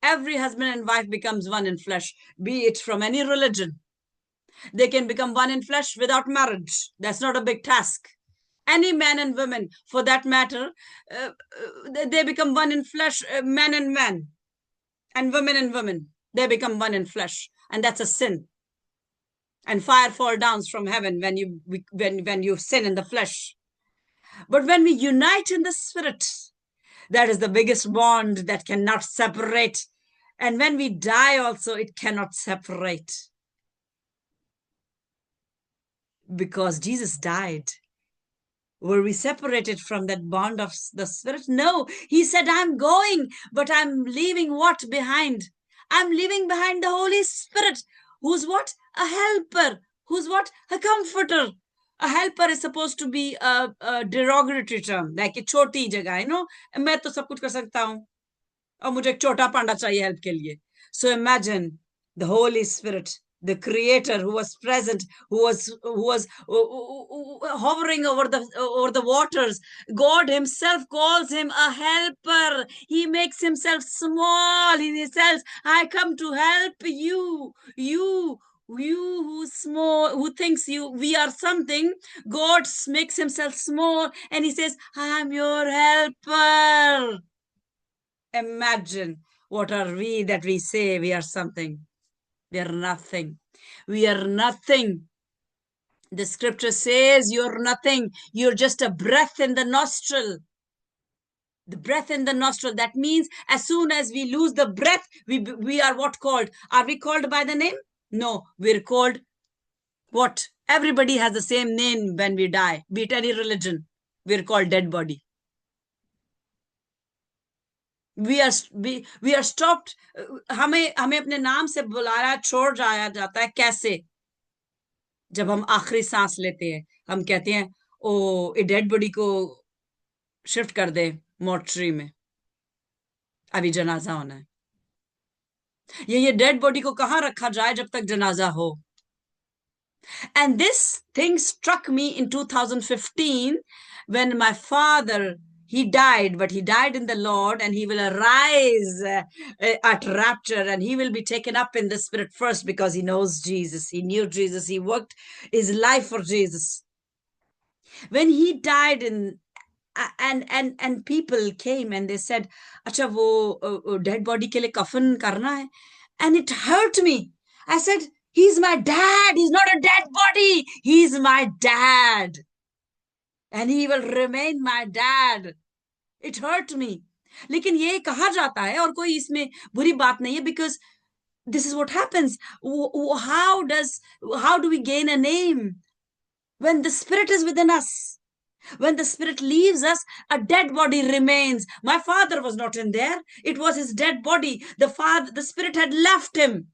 every husband and wife becomes one in flesh, be it from any religion. They can become one in flesh without marriage. That's not a big task. Any man and women, for that matter, they become one in flesh, man and man, and women. They become one in flesh, and that's a sin. And fire falls down from heaven when you sin in the flesh. But when we unite in the spirit, that is the biggest bond that cannot separate. And when we die also, it cannot separate. Because Jesus died. Were we separated from that bond of the Spirit? No. He said, I'm going, but I'm leaving what behind? I'm leaving behind the Holy Spirit. Who's what? A helper. Who's what? A comforter. A helper is supposed to be a derogatory term, like a choti jagah, you know? मैं तो सब कुछ कर सकता हूँ, और मुझे एक छोटा पांडा चाहिए help के लिए. So imagine the Holy Spirit, the Creator who was present, who was hovering over the waters. God Himself calls him a helper. He makes Himself small. He says, "I come to help you. You who's small, who thinks we are something." God makes Himself small, and He says, "I'm your helper." Imagine, what are we that we say we are something? We are nothing. We are nothing. The scripture says you're nothing. You're just a breath in the nostril. The breath in the nostril. That means as soon as we lose the breath, we are what called? Are we called by the name? No, we're called what? Everybody has the same name when we die, be it any religion. We're called dead body. We are stopped. हमें अपने नाम से बुलाया छोड़ जाया जाता है. कैसे? जब हम आखिरी सांस लेते हैं, हम कहते हैं ओ ये डेड बॉडी को शिफ्ट कर दे मोर्चरी में, अभी जनाजा होना है. ये डेड बॉडी को कहाँ रखा जाए जब तक जनाजा हो. And this thing struck me in 2015 when my father, he died, but he died in the Lord, and he will arise at rapture, and he will be taken up in the spirit first because he knows Jesus. He knew Jesus. He worked his life for Jesus. When he died and people came and they said, "Acha, wo dead body ke liye kafan karna hai," and it hurt me. I said, "He's my dad. He's not a dead body. He's my dad. And he will remain my dad." It hurt me. लेकिन ये कहा जाता है और कोई इसमें बुरी बात नहीं है, because this is what happens. How do we gain a name? When the spirit is within us. When the spirit leaves us, a dead body remains. My father was not in there. It was his dead body. The spirit had left him.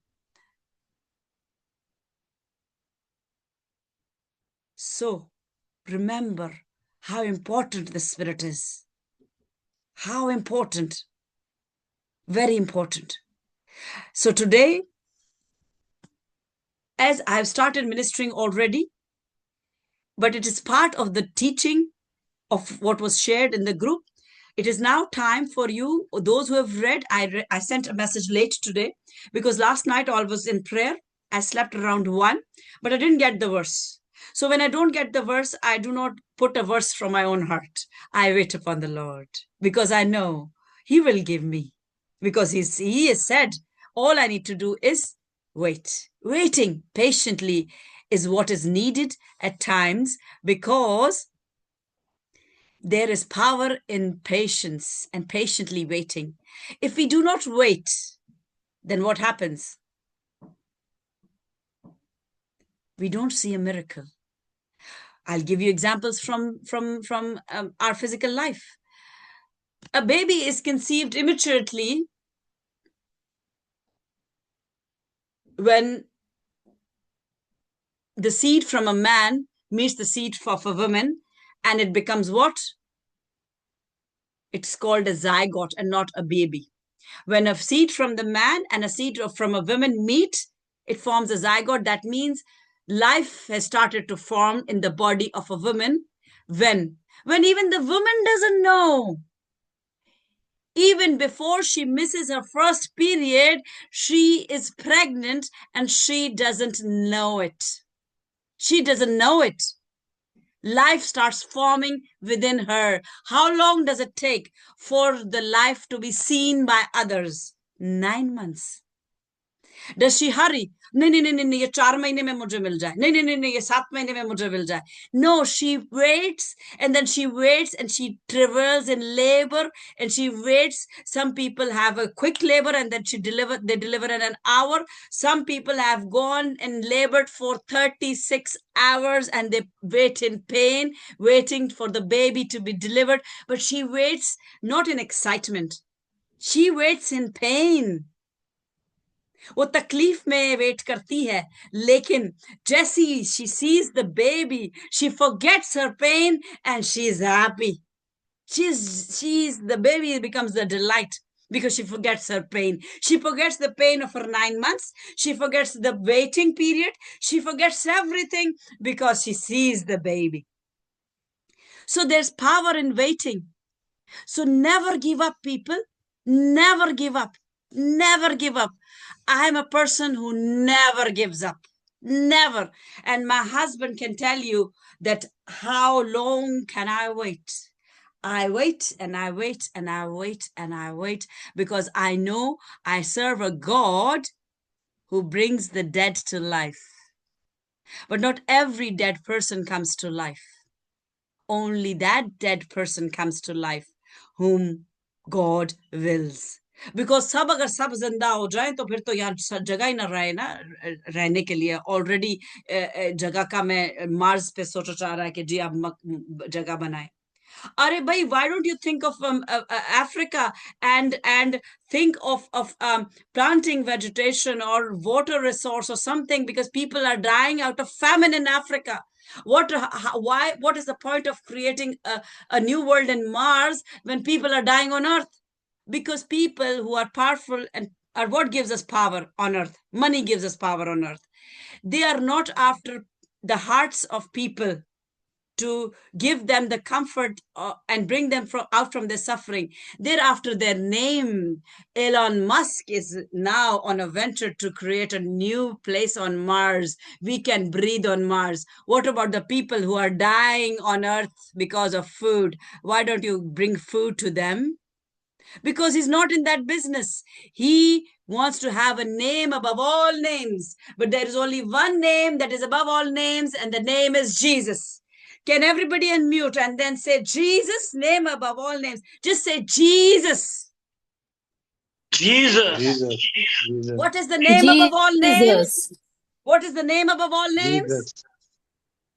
So remember how important the spirit is. How important. Very important. So today, as I've started ministering already, but it is part of the teaching of what was shared in the group. It is now time for you, those who have read. I sent a message late today because last night I was in prayer. I slept around 1, but I didn't get the verse. So when I don't get the verse, I do not put a verse from my own heart. I wait upon the Lord because I know he will give me, because he has said all I need to do is wait. Waiting patiently is what is needed at times, because there is power in patience and patiently waiting. If we do not wait, then what happens? We don't see a miracle. I'll give you examples from our physical life. A baby is conceived immaturely when the seed from a man meets the seed of a woman, and it becomes what? It's called a zygote and not a baby. When a seed from the man and a seed from a woman meet, it forms a zygote. That means life has started to form in the body of a woman. When even the woman doesn't know. Even before she misses her first period, she is pregnant and she doesn't know it. She doesn't know it. Life starts forming within her. How long does it take for the life to be seen by others? 9 months. Does she hurry? नहीं, ये 4 महीने में मुझे मिल जाए. नहीं, ये 7 महीने में मुझे मिल जाए. No, she waits, and then she waits, and she travails in labor, and she waits. Some people have a quick labor, and then they deliver in an hour. Some people have gone and labored for 36 hours, and they wait in pain, waiting for the baby to be delivered. But she waits not in excitement. She waits in pain. वो तकलीफ में wait करती है, लेकिन जैसी she sees the baby, she forgets her pain and she is happy. The baby becomes the delight because she forgets her pain. She forgets the pain of her 9 months. She forgets the waiting period. She forgets everything because she sees the baby. So there's power in waiting. So never give up, people. Never give up. Never give up. I am a person who never gives up. Never. And my husband can tell you that how long can I wait? I wait and I wait and I wait and I wait, because I know I serve a God who brings the dead to life. But not every dead person comes to life. Only that dead person comes to life whom God wills. Because सब अगर सब जिंदा हो जाए तो फिर तो यहाँ जगह ही ना रहे ना रहने के लिए. ऑलरेडी जगह का मैं मार्स पे सोचा चाह रहा है कि जी आप जगह बनाए. Are bhai, why don't you think of Africa and think of planting vegetation or water resource or something, because people are dying out of famine in Africa. What is the point of creating a new world in Mars when people are dying on Earth? Because people who are powerful and are what gives us power on Earth. Money gives us power on Earth. They are not after the hearts of people to give them the comfort and bring them out from their suffering. They're after their name. Elon Musk is now on a venture to create a new place on Mars. We can breathe on Mars. What about the people who are dying on Earth because of food? Why don't you bring food to them? Because he's not in that business. He wants to have a name above all names. But there is only one name that is above all names, and the name is Jesus. Can everybody unmute and then say Jesus, name above all names? Just say Jesus. Jesus. Jesus. Jesus. What is the name above all names? Jesus. What is the name above all names? Jesus.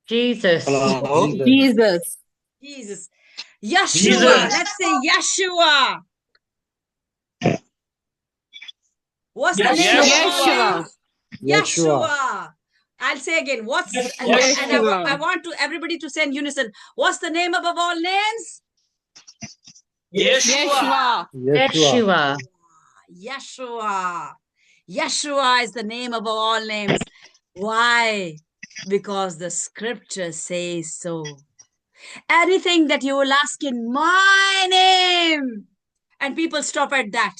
Jesus. Hello. Jesus. Jesus. Jesus. Yeshua. Jesus. Let's say Yeshua. What's the name of Yeshua. all Yeshua. Yeshua. I'll say again. What's and Yeshua. I want to everybody to say in unison. What's the name above all names? Yeshua. Yeshua. Yeshua. Yeshua. Yeshua is the name above all names. Why? Because the scripture says so. Anything that you will ask in my name, and people stop at that.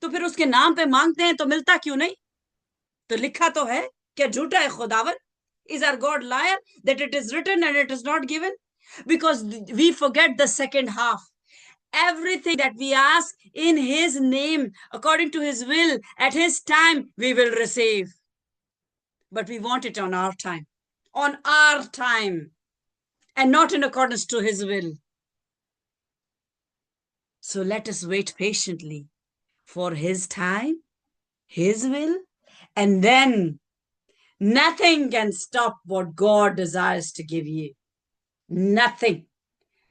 तो फिर उसके नाम पे मांगते हैं तो मिलता क्यों नहीं? तो लिखा तो है, क्या झूठा है खुदावन? Is our God liar that it is written and it is not given? Because we forget the second half. Everything that we ask in his name, according to his will, at his time, we will receive. But we want it on our time, and not in accordance to his will. So let us wait patiently for his time, his will, and then nothing can stop what God desires to give you. Nothing.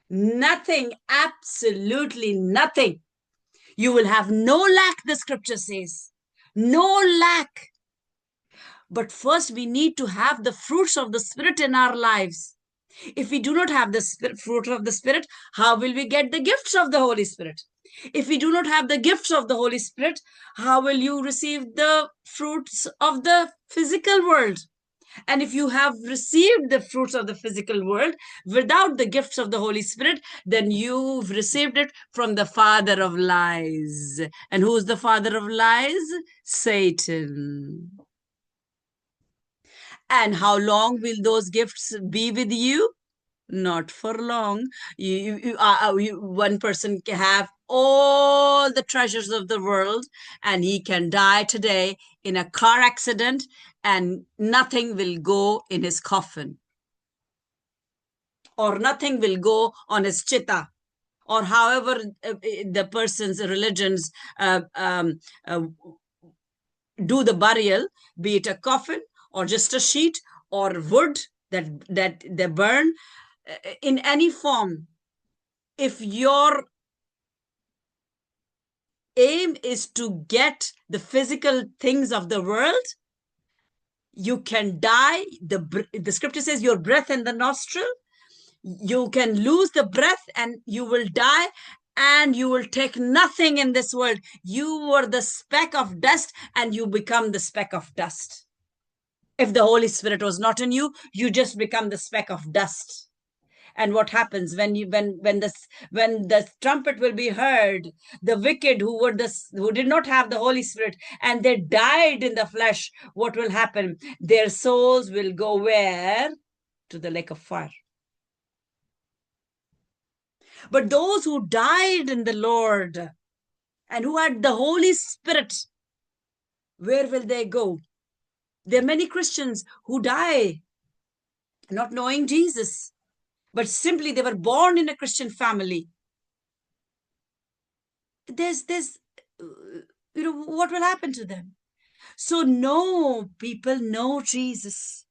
Nothing, absolutely nothing. You will have no lack, the scripture says. No lack. But first, we need to have the fruits of the Spirit in our lives. If we do not have the fruit of the Spirit, how will we get the gifts of the Holy Spirit? If we do not have the gifts of the Holy Spirit, how will you receive the fruits of the physical world? And if you have received the fruits of the physical world without the gifts of the Holy Spirit, then you've received it from the father of lies. And who's the father of lies? Satan. And how long will those gifts be with you? Not for long. One person can have all the treasures of the world, and he can die today in a car accident, and nothing will go in his coffin, or nothing will go on his chitta, or however the person's religions do the burial, be it a coffin or just a sheet or wood that they burn. In any form, if your aim is to get the physical things of the world, you can die. The scripture says your breath in the nostril, you can lose the breath and you will die, and you will take nothing in this world. You were the speck of dust and you become the speck of dust. If the Holy Spirit was not in you, you just become the speck of dust. And what happens when the trumpet will be heard? The wicked who did not have the Holy Spirit and they died in the flesh, what will happen? Their souls will go where? To the lake of fire. But those who died in the Lord and who had the Holy Spirit, where will they go? There are many Christians who die not knowing Jesus, but simply they were born in a Christian family. There's what will happen to them? So no, people know Jesus.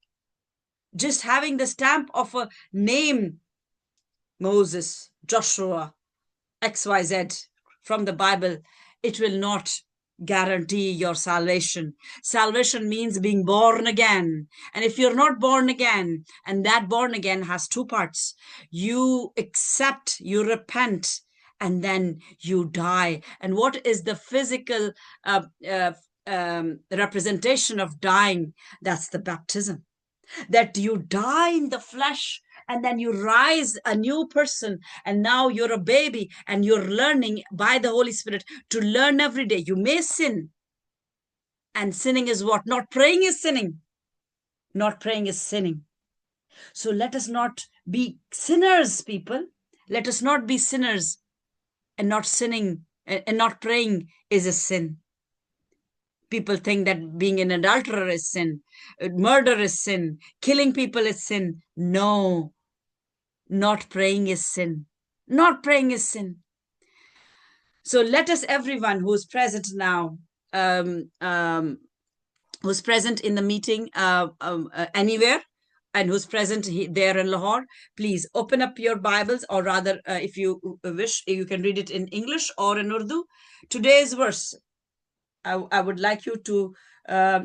Just having the stamp of a name, Moses, Joshua, XYZ from the Bible, it will not guarantee your salvation. Salvation means being born again. And if you're not born again, and that born again has two parts, you accept, you repent, and then you die. And what is the physical representation of dying? That's the baptism. That you die in the flesh and then you rise a new person, and now you're a baby and you're learning by the Holy Spirit to learn every day. You may sin, and sinning is what? Not praying is sinning. Not praying is sinning. So let us not be sinners, people. Let us not be sinners. And not sinning and not praying is a sin. People think that being an adulterer is sin, murder is sin, killing people is sin. No, not praying is sin. Not praying is sin. So let us, everyone who's present now, who's present in the meeting anywhere, and who's present there in Lahore, please open up your Bibles, or rather, if you wish, you can read it in English or in Urdu. Today's verse, I would like you to,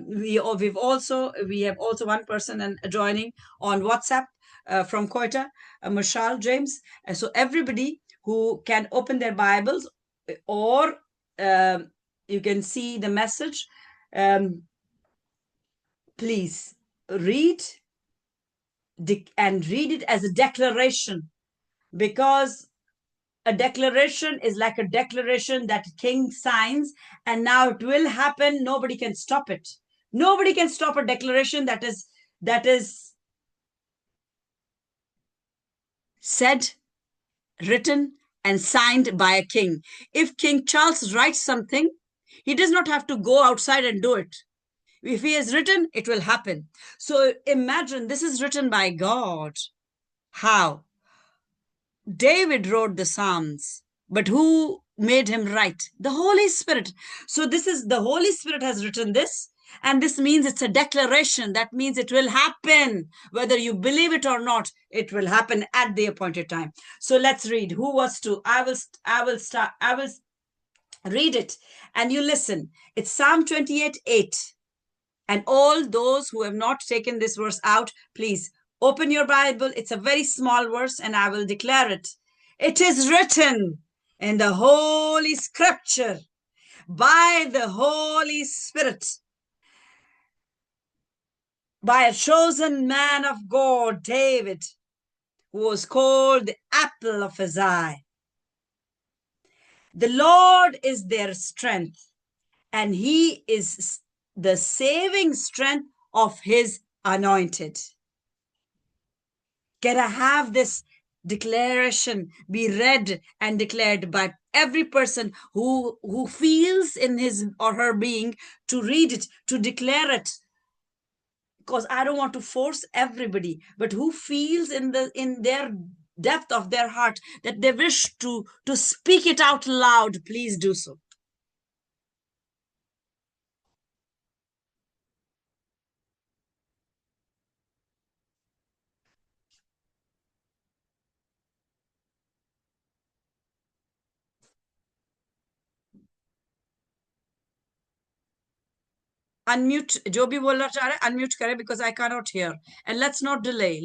we have also one person joining on WhatsApp from Quetta, Marshall James. And so everybody who can open their Bibles, or you can see the message, please read and read it as a declaration, because a declaration is like a declaration that king signs, and now it will happen. Nobody can stop it. Nobody can stop a declaration that is said, written, and signed by a king. If King Charles writes something, he does not have to go outside and do it. If he has written, it will happen. So imagine this is written by God. How? David wrote the Psalms, but who made him write? The Holy Spirit. So this is the Holy Spirit has written this, and this means it's a declaration. That means it will happen. Whether you believe it or not, it will happen at the appointed time. So let's read. Who was to? I will read it, and you listen. It's Psalm 28:8. And all those who have not taken this verse out, please open your Bible. It's a very small verse, and I will declare it. It is written in the Holy Scripture by the Holy Spirit, by a chosen man of God, David, who was called the apple of his eye. The Lord is their strength, and he is the saving strength of his anointed. Can I have this declaration be read and declared by every person who feels in his or her being to read it, to declare it? Because I don't want to force everybody, but who feels in their depth of their heart that they wish to speak it out loud, please do so. Unmute, जो भी बोलना चाह रहे unmute करे, because I cannot hear. And let's not delay.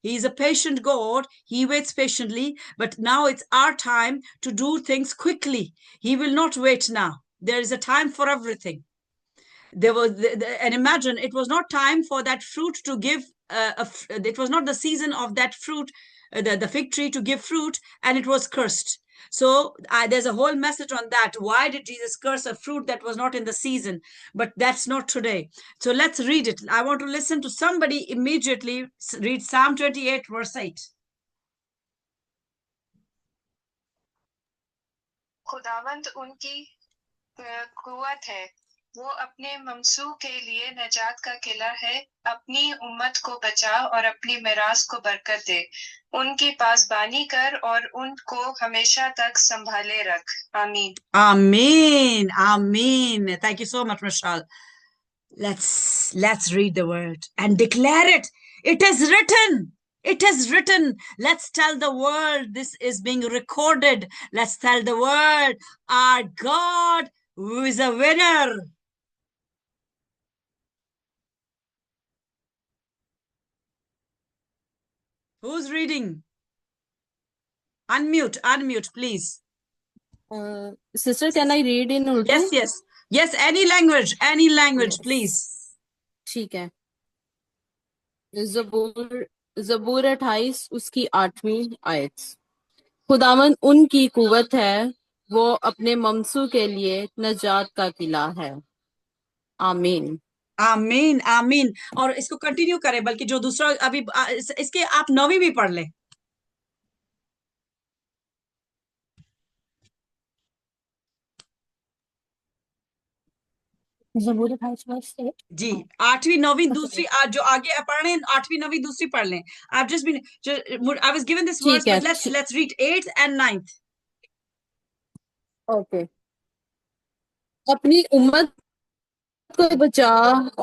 He is a patient God. He waits patiently, but now it's our time to do things quickly. He will not wait now. There is a time for everything. There was, and imagine, it was not time for that fruit to give, it was not the season of that fruit, the fig tree to give fruit, and it was cursed. So there's a whole message on that. Why did Jesus curse a fruit that was not in the season? But that's not today. So let's read it. I want to listen to somebody immediately read Psalm 28, verse 8. खुदावंद उनकी कुव्वत है, वो अपने ममसू के लिए नजात का किला है। अपनी उम्मत को बचा और अपनी मिरास को बरकत दे। उनकी पासबानी कर और उनको हमेशा तक संभाले रख। आमीन। Amen. Amen. Thank you so much, Michelle. Let's read the word and declare it. It is written. It is written. Let's tell the world this is being recorded. Let's tell the world our God who is a winner. Who's reading? Unmute, please. Sister, can I read in Urdu? Yes, any language, Yes. please. ठीक है। ज़बूर 28 उसकी 8वीं आयत। खुदावंद उनकी कुव्वत है, वो अपने ममसू के लिए नजात का किला है। आमीन। आमीन आमीन। और इसको कंटिन्यू करें, बल्कि जो दूसरा अभी इसके आप 9वीं भी पढ़ लें। जी 8वीं 9वीं दूसरी जो आगे पढ़ रहे हैं 8वीं 9वीं दूसरी पढ़ लें। I've just been I was given this verse, but let's read 8th and 9th. Okay. अपनी उम्मत को बचा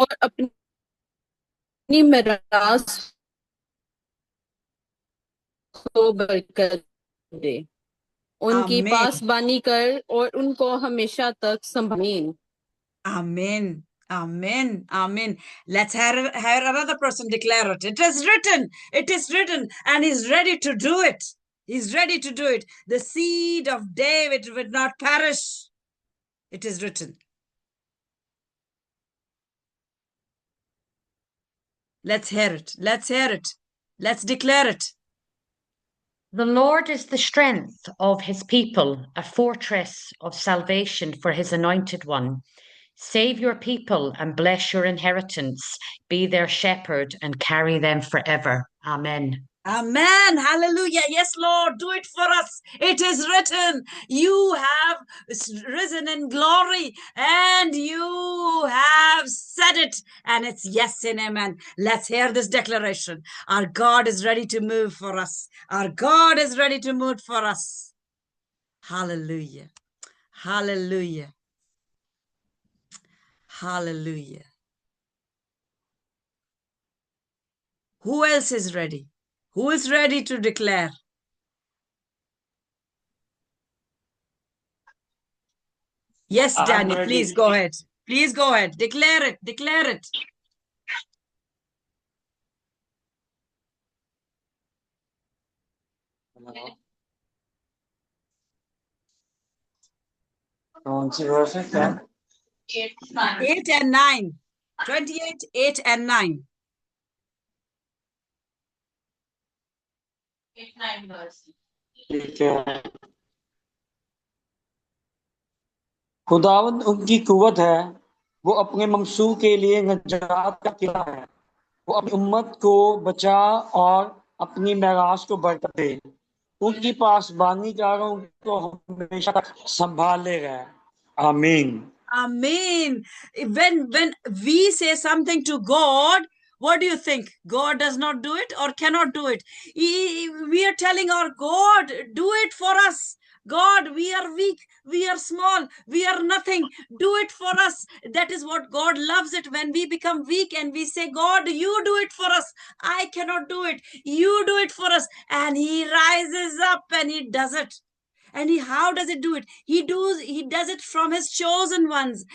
और अपनी मिरास को बरकत दे। उनकी Amen. पासबानी कर और उनको हमेशा तक संभाल। Amen. Amen. Amen. Let's hear another person declare it. It is written. It is written. And he's ready to do it. He's ready to do it. The seed of David would not perish. It is written. Let's hear it. Let's hear it. Let's declare it. The Lord is the strength of his people, a fortress of salvation for his anointed one. Save your people and bless your inheritance. Be their shepherd and carry them forever. Amen. Amen. Hallelujah. Yes, Lord, do it for us. It is written. You have risen in glory and you have said it. And it's yes and amen. Let's hear this declaration. Our God is ready to move for us. Our God is ready to move for us. Hallelujah. Hallelujah. Hallelujah. Who else is ready? Who is ready to declare? Yes, Daniel, please go ahead. Please go ahead. Declare it. Declare it. कौन सी वर्ष है क्या? 8 and 9. 28, 8 and 9. 8-9 verse. ठीक है। खुदावंद उनकी कुव्वत है, वो अपने ममसू के लिए नजात का किला है। वो अपनी उम्मत को बचा और अपनी मिरास को बरकत दे। उनकी पासबानी कारों को हमेशा तक संभालेगा। आमीन। Amen. When we say something to God, what do you think? God does not do it or cannot do it? We are telling our God, do it for us. God, we are weak, we are small, we are nothing. Do it for us. That is what God loves it, when we become weak and we say, God, you do it for us. I cannot do it. You do it for us. And he rises up and he does it. And how does it do it? He does it from his chosen ones.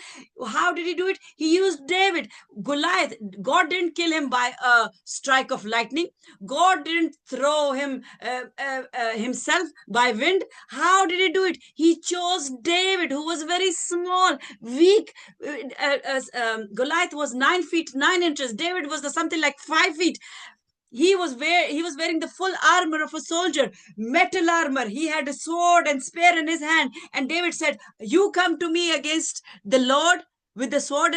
How did he do it? He used David. Goliath, God didn't kill him by a strike of lightning. God didn't throw him himself by wind. How did he do it? He chose David, who was very small, weak. Goliath was 9 feet 9 inches. David was something like 5 feet. He was wearing the full armor of a soldier, metal armor. He had a sword and spear in his hand. And David said, you come to me against the Lord with the sword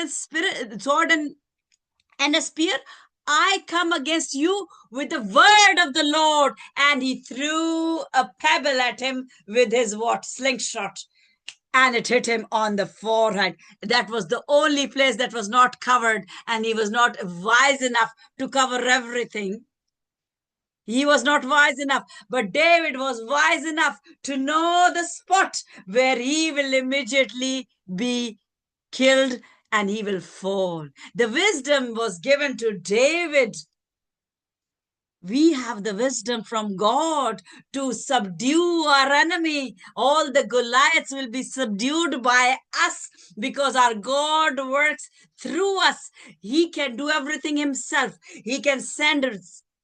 and a spear. I come against you with the word of the Lord. And he threw a pebble at him with his what? Slingshot. and it hit him on the forehead. That was the only place that was not covered, and he was not wise enough to cover everything. He was not wise enough, but David was wise enough to know the spot where he will immediately be killed and he will fall. The wisdom was given to David. We have the wisdom from God to subdue our enemy. All the Goliaths will be subdued by us because our God works through us. He can do everything himself. He can send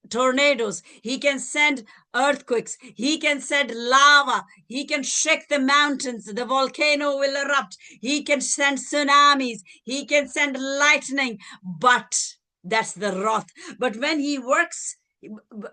tornadoes. He can send earthquakes. He can send lava. He can shake the mountains. The volcano will erupt. He can send tsunamis. He can send lightning. But that's the wrath. But when he works,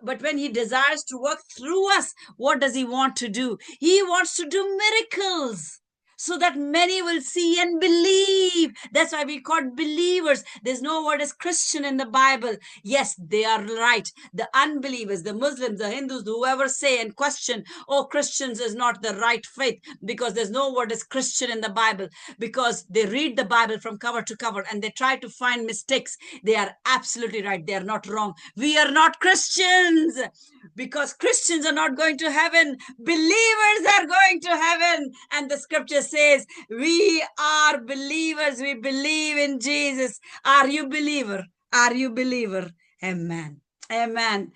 but when he desires to work through us, what does he want to do? He wants to do miracles so that many will see and believe. That's why we call believers. There's no word as Christian in the Bible. Yes, they are right. The unbelievers, the Muslims, the Hindus, whoever say and question, oh, Christians is not the right faith, because there's no word as Christian in the Bible, because they read the Bible from cover to cover and they try to find mistakes. They are absolutely right. They are not wrong. We are not Christians, because Christians are not going to heaven. Believers are going to heaven. And the scripture says, we are believers. We believe in Jesus. Are you believer? Are you believer? Amen. Amen.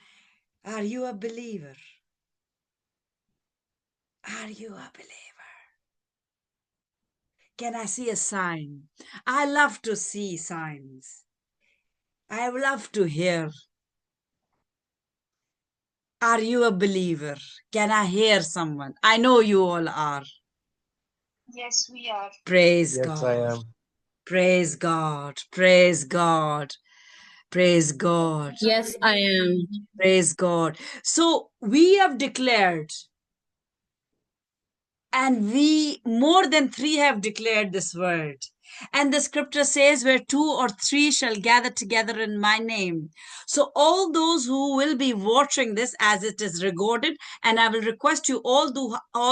Are you a believer? Are you a believer? Can I see a sign? I love to see signs. I love to hear. Are you a believer? Can I hear someone? I know you all are. Yes, we are. Praise Yes, God. I am. Praise God. Praise God. Praise God. Yes, I am. Praise God. So we have declared, and we more than 3 have declared this word. And the scripture says, where 2 or 3 shall gather together in my name. So all those who will be watching this as it is recorded, and I will request you all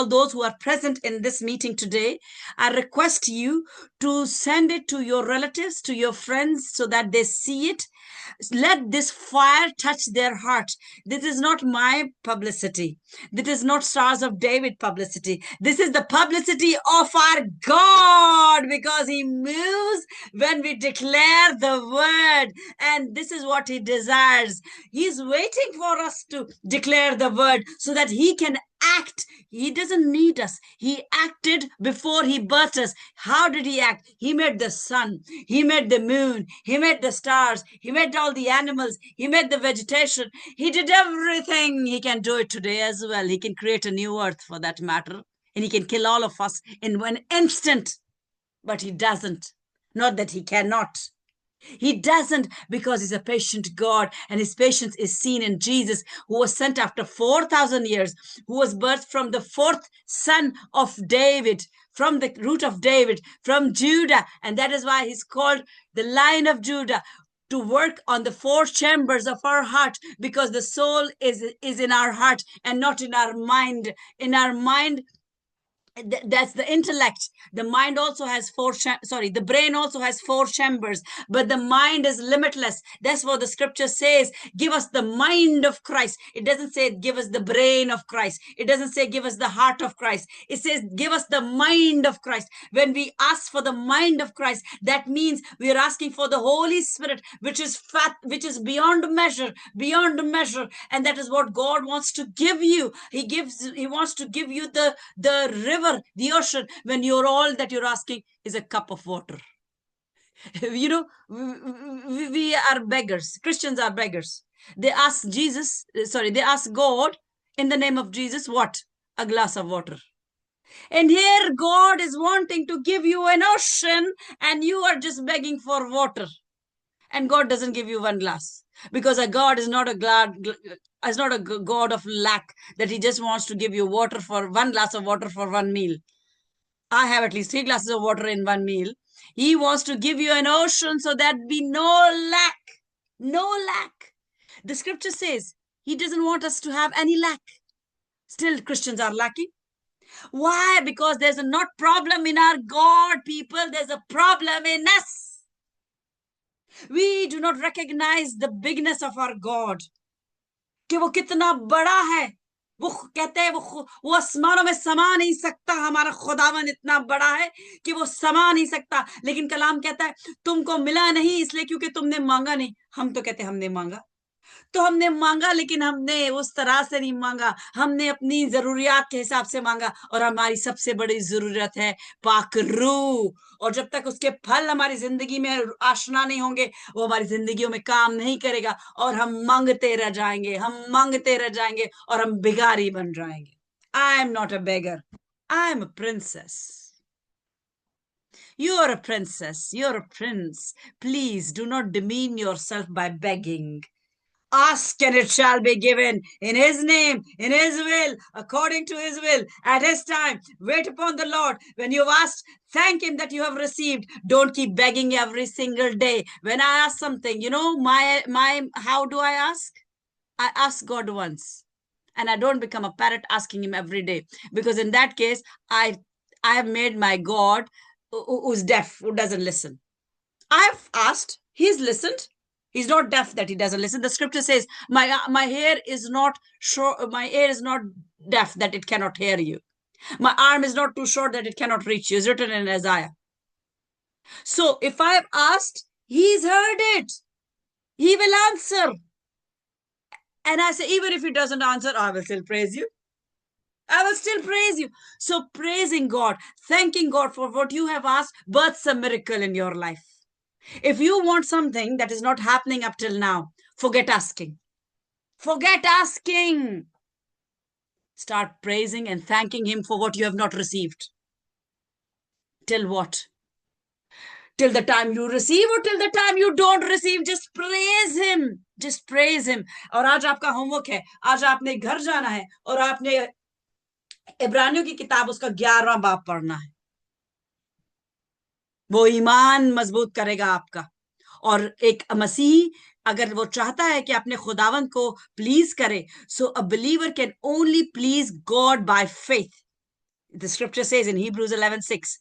those who are present in this meeting today, I request you to send it to your relatives, to your friends, so that they see it. Let this fire touch their heart. This is not my publicity. This is not Stars of David publicity. This is the publicity of our God, because he moves when we declare the word. And this is what he desires. He's waiting for us to declare the word so that he can act. He doesn't need us. He acted before he birthed us. How did he act? He made the sun. He made the moon. He made the stars. He made all the animals. He made the vegetation. He did everything. He can do it today as well. He can create a new earth, for that matter. And he can kill all of us in one instant. But he doesn't. Not that he cannot. He doesn't, because he's a patient God, and his patience is seen in Jesus, who was sent after 4,000 years, who was birthed from the 4th son of David, from the root of David, from Judah. And that is why he's called the Lion of Judah, to work on the 4 chambers of our heart, because the soul is in our heart and not in our mind. In our mind, that's the intellect. The mind also has the brain also has 4 chambers, but the mind is limitless. That's what the scripture says. Give us the mind of Christ. It doesn't say give us the brain of Christ. It doesn't say give us the heart of Christ. It says give us the mind of Christ. When we ask for the mind of Christ, that means we are asking for the Holy Spirit, which is beyond measure, and that is what God wants to give you. He wants to give you the river, the ocean, when all that you're asking is a cup of water. You know, we are beggars. Christians are beggars. They ask God in the name of Jesus, what? A glass of water. And here God is wanting to give you an ocean, and you are just begging for water. And God doesn't give you one glass, because a God is not a God of lack, that he just wants to give you water, for one glass of water for one meal. I have at least 3 glasses of water in one meal. He wants to give you an ocean so that be no lack. No lack. The scripture says he doesn't want us to have any lack. Still, Christians are lacking. Why? Because there's a not problem in our God, people. There's a problem in us. We do not recognize the bigness of our God. कि वो कितना बड़ा है. वो कहते हैं वो आसमानों में समा नहीं सकता. हमारा खुदावन इतना बड़ा है कि वो समा नहीं सकता. लेकिन कलाम कहता है तुमको मिला नहीं इसलिए क्योंकि तुमने मांगा नहीं. हम तो कहते हैं हमने मांगा. तो हमने मांगा, लेकिन हमने उस तरह से नहीं मांगा. हमने अपनी जरूरियात के हिसाब से मांगा. और हमारी सबसे बड़ी जरूरत है पाक रूह. और जब तक उसके फल हमारी जिंदगी में आशना नहीं होंगे, वो हमारी जिंदगियों में काम नहीं करेगा. और हम मांगते रह जाएंगे, हम मांगते रह जाएंगे, और हम भिखारी बन जाएंगे. I am not a beggar, I am a princess. You're a princess, you're a prince. Please do not demean yourself by begging. Ask and it shall be given in his name, in his will, according to his will, at his time. Wait upon the Lord. When you've asked, thank him that you have received. Don't keep begging every single day. When I ask something, you know, how do I ask? I ask God once. And I don't become a parrot asking him every day. Because in that case, I have made my God who's deaf, who doesn't listen. I've asked, he's listened. He's not deaf that he doesn't listen. The scripture says, my ear is not deaf that it cannot hear you. My arm is not too short that it cannot reach you. It's written in Isaiah. So if I have asked, he's heard it. He will answer. And I say, even if he doesn't answer, I will still praise you. I will still praise you. So praising God, thanking God for what you have asked, births a miracle in your life. If you want something that is not happening up till now, forget asking. Forget asking. Start praising and thanking him for what you have not received. Till what? Till the time you receive or till the time you don't receive, just praise him. Just praise him. और आज आपका homework है. आज आपने घर जाना है और आपने इब्रानियों की किताब उसका 11वां बाब पढ़ना है. वो ईमान मजबूत करेगा आपका. और एक मसीही अगर वो चाहता है कि अपने खुदावन को प्लीज करे, so a believer can only please God by faith. The scripture says in Hebrews 11:6,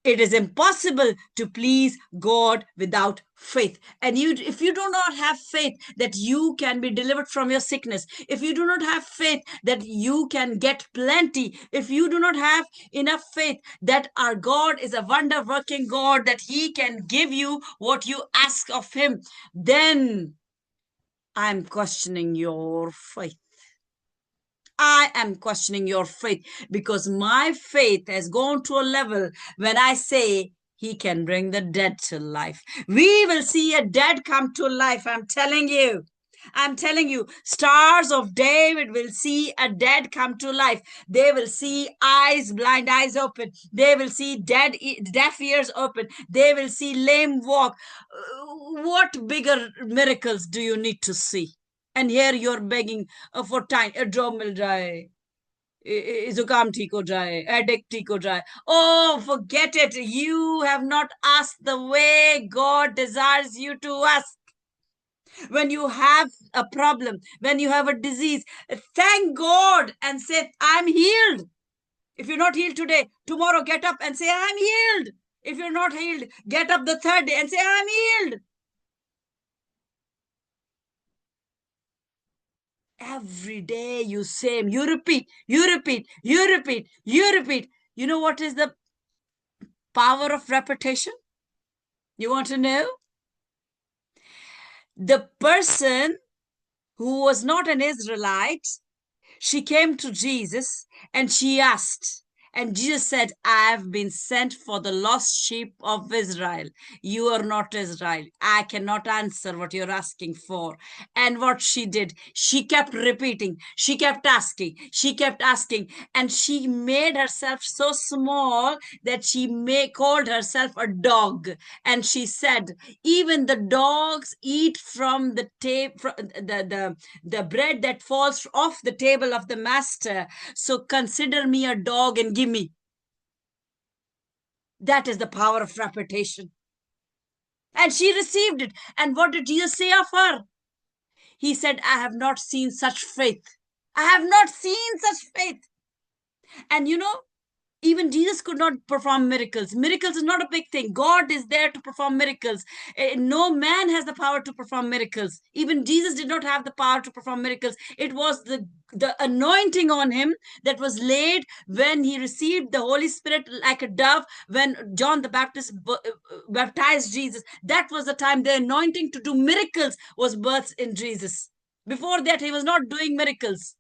it is impossible to please God without faith. And if you do not have faith that you can be delivered from your sickness, if you do not have faith that you can get plenty, if you do not have enough faith that our God is a wonder-working God, that he can give you what you ask of him, then I'm questioning your faith. I am questioning your faith, because my faith has gone to a level when I say he can bring the dead to life. We will see a dead come to life. I'm telling you. I'm telling you, stars of David will see a dead come to life. They will see blind eyes open. They will see deaf ears open. They will see lame walk. What bigger miracles do you need to see? And here you're begging for time. A job mil jaye, zukam theek ho jaye, headache theek ho jaye. Oh, forget it. You have not asked the way God desires you to ask. When you have a problem, when you have a disease, thank God and say, I'm healed. If you're not healed today, tomorrow get up and say, I'm healed. If you're not healed, get up the third day and say, I'm healed. Every day you say, you repeat. You know what is the power of repetition? You want to know? The person who was not an Israelite, she came to Jesus and she asked, and Jesus said, I have been sent for the lost sheep of Israel. You are not Israel. I cannot answer what you're asking for. And what she did, she kept repeating. She kept asking. And she made herself so small that she called herself a dog. And she said, even the dogs eat from the bread that falls off the table of the master. So consider me a dog and give me. That is the power of repetition. And she received it. And what did Jesus say of her? He said, I have not seen such faith. I have not seen such faith. And even Jesus could not perform miracles. Miracles is not a big thing. God is there to perform miracles. No man has the power to perform miracles. Even Jesus did not have the power to perform miracles. It was the anointing on him that was laid when he received the Holy Spirit like a dove, when John the Baptist baptized Jesus. That was the time the anointing to do miracles was birthed in Jesus. Before that, he was not doing miracles.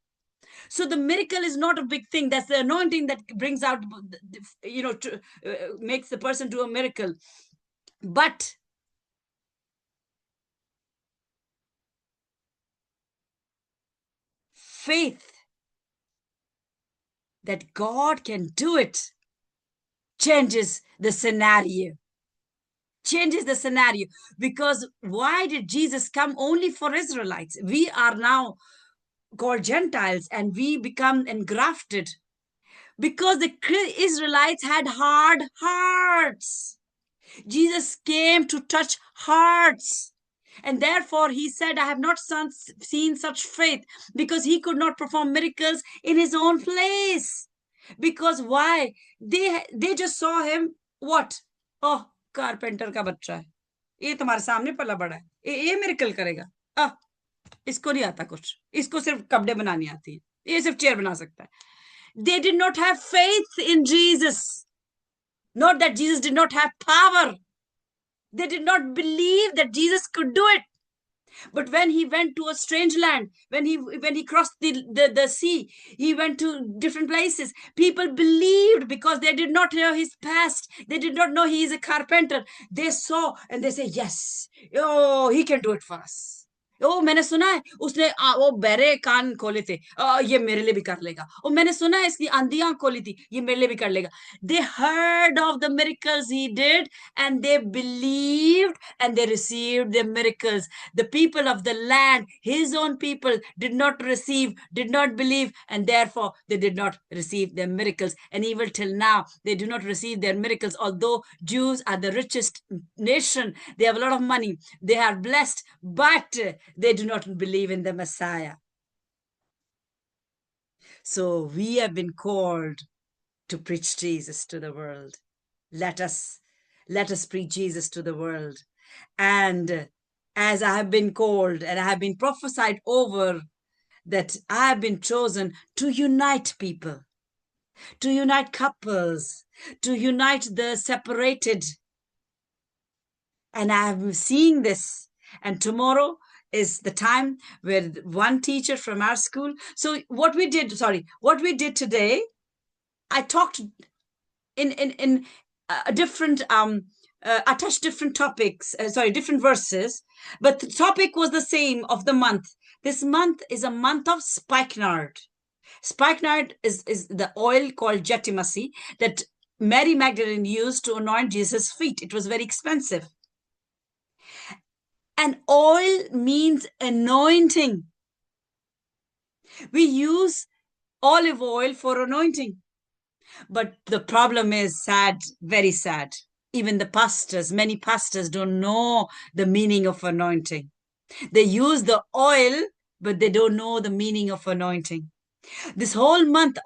So the miracle is not a big thing. That's the anointing that brings out, makes the person do a miracle. But faith that God can do it changes the scenario. Changes the scenario. Because why did Jesus come only for Israelites? We are now called Gentiles and we become engrafted because the Israelites had hard hearts. Jesus came to touch hearts. And therefore, he said, I have not seen such faith, because he could not perform miracles in his own place. Because why? They just saw him, what? Oh, carpenter का बच्चा है, ये तुम्हारे सामने पला बड़ा है, ये मिरेकल करेगा, इसको नहीं आता कुछ, इसको सिर्फ कपड़े बनानी आती है, ये सिर्फ चेयर बना सकता है. They did not have faith in Jesus. Not that Jesus did not have power. They did not believe that Jesus could do it. But when he went to a strange land, when he crossed the sea, he went to different places. People believed because they did not know his past. They did not know he is a carpenter. They saw and they say, yes, oh, he can do it for us. ओ मैंने सुना है उसने वो बहरे कान खोले थे, ये मेरे लिए भी कर लेगा. ओ मैंने सुना है इसकी आंधी आंख खोली थी, ये मेरे लिए भी कर लेगा. They heard of the miracles he did and they believed and they received the miracles. The people of the land, his own people, did not receive, did not believe, and therefore they did not receive their miracles. And even till now, they do not receive their miracles. Although Jews are the richest nation, they have a lot of money, they are blessed, but they do not believe in the Messiah. So we have been called to preach Jesus to the world. Let us preach Jesus to the world. And as I have been called and I have been prophesied over, that I have been chosen to unite people, to unite couples, to unite the separated. And I am seeing this. And tomorrow is the time where one teacher from our school. So what we did today, I talked in a different, I touched different topics, different verses, but the topic was the same of the month. This month is a month of spikenard. Spikenard is the oil called Jettimasi that Mary Magdalene used to anoint Jesus' feet. It was very expensive. And oil means anointing. We use olive oil for anointing. But the problem is sad, very sad. Even the pastors, many pastors don't know the meaning of anointing. They use the oil, but they don't know the meaning of anointing. This whole month,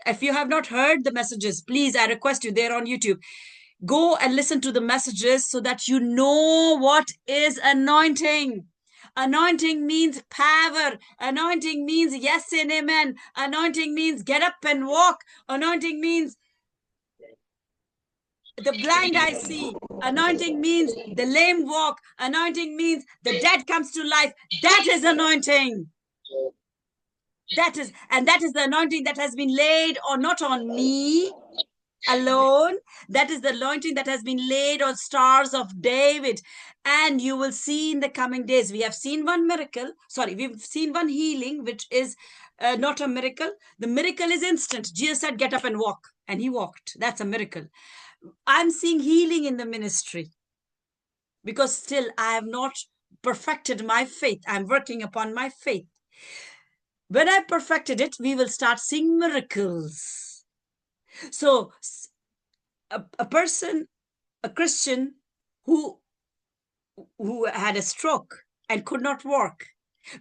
if you have not heard the messages, please, I request you, they're on YouTube. Go and listen to the messages so that you know what is anointing. Anointing means power. Anointing means yes and amen. Anointing means get up and walk. Anointing means the blind eye see. Anointing means the lame walk. Anointing means the dead comes to life. That is anointing. That is the anointing that has been laid not on me alone. That is the anointing that has been laid on Stars of David. And you will see in the coming days, we have seen one miracle. We've seen one healing, which is not a miracle. The miracle is instant. Jesus said, get up and walk. And he walked. That's a miracle. I'm seeing healing in the ministry because still I have not perfected my faith. I'm working upon my faith. When I perfected it, we will start seeing miracles. So a person, a Christian who had a stroke and could not walk,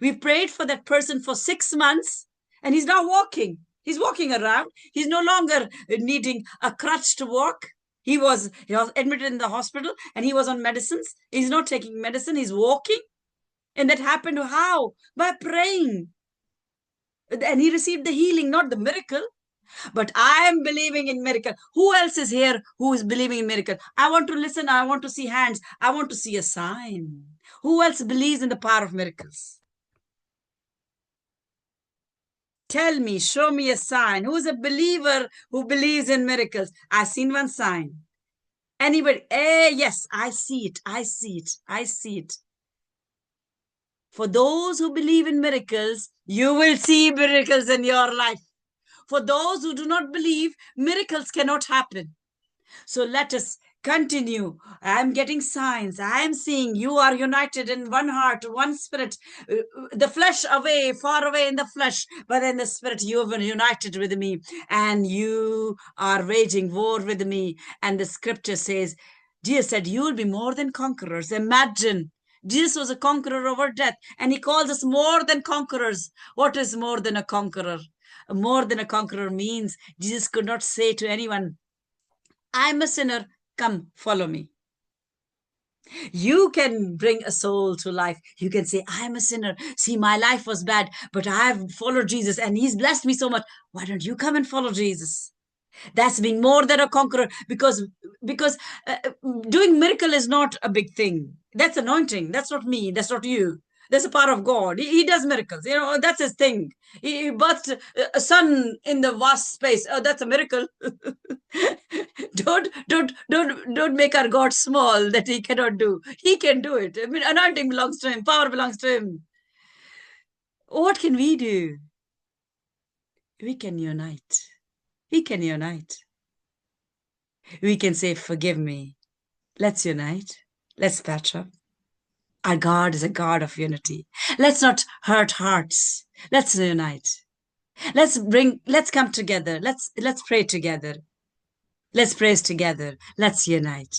we prayed for that person for 6 months and he's now walking. He's walking around. He's no longer needing a crutch to walk. He was admitted in the hospital and he was on medicines. He's not taking medicine. He's walking. And that happened how? By praying. And he received the healing, not the miracle. But I am believing in miracle. Who else is here who is believing in miracle? I want to listen. I want to see hands. I want to see a sign. Who else believes in the power of miracles? Tell me, show me a sign. Who is a believer who believes in miracles? I've seen one sign. Anybody? Yes, I see it. I see it. I see it. For those who believe in miracles, you will see miracles in your life. For those who do not believe, miracles cannot happen. So let us continue. I am getting signs. I am seeing you are united in one heart, one spirit. The flesh away, far away in the flesh, but in the spirit you have been united with me and you are waging war with me. And the scripture says, Jesus said, you will be more than conquerors. Imagine. Jesus was a conqueror over death and he calls us more than conquerors. What is more than a conqueror? More than a conqueror means Jesus could not say to anyone, I'm a sinner, come follow me. You can bring a soul to life. You can say, I'm a sinner. See, my life was bad, but I've followed Jesus and he's blessed me so much. Why don't you come and follow Jesus? That's being more than a conqueror because doing miracle is not a big thing. That's anointing. That's not me. That's not you. That's a power of God. He does miracles. That's his thing. He birthed a son in the vast space. Oh, that's a miracle. Don't make our God small that he cannot do. He can do it. I mean, anointing belongs to him. Power belongs to him. What can we do? We can unite. We can unite. We can say, forgive me. Let's unite. Let's patch up. Our God is a God of unity. Let's not hurt hearts. Let's unite. Let's come together. Let's pray together. Let's praise together. Let's unite.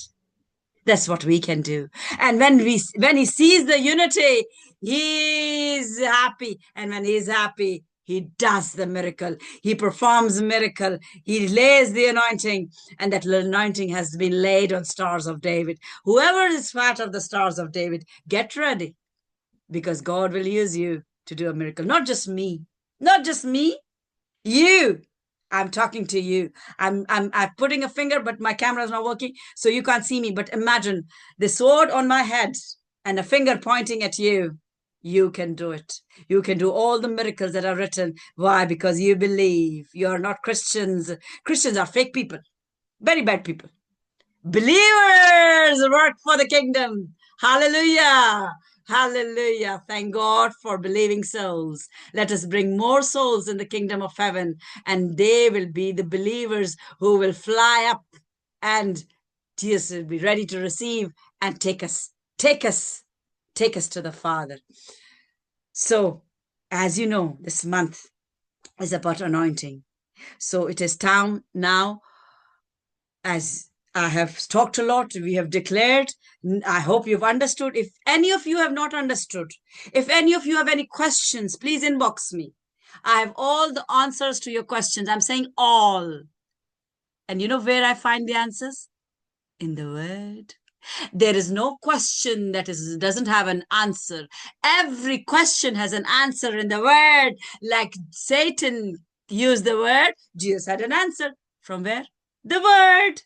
That's what we can do. And when he sees the unity, he's happy. And when he's happy, he does the miracle. He performs a miracle. He lays the anointing. And that anointing has been laid on Stars of David. Whoever is part of the Stars of David, get ready. Because God will use you to do a miracle. Not just me. Not just me. You. I'm talking to you. I'm putting a finger, but my camera is not working, so you can't see me. But imagine the sword on my head and a finger pointing at you. You can do it. You can do all the miracles that are written. Why? Because you believe. You're not Christians. Christians are fake people. Very bad people. Believers work for the kingdom. Hallelujah. Hallelujah. Thank God for believing souls. Let us bring more souls in the kingdom of heaven, and they will be the believers who will fly up, and Jesus will be ready to receive and take us to the Father. So, as you know, this month is about anointing. So it is time now, as I have talked a lot, we have declared. I hope you've understood. If any of you have not understood, if any of you have any questions, please inbox me. I have all the answers to your questions. I'm saying all. And you know where I find the answers? In the Word. There is no question that doesn't have an answer. Every question has an answer in the Word. Like Satan used the Word, Jesus had an answer. From where? The Word.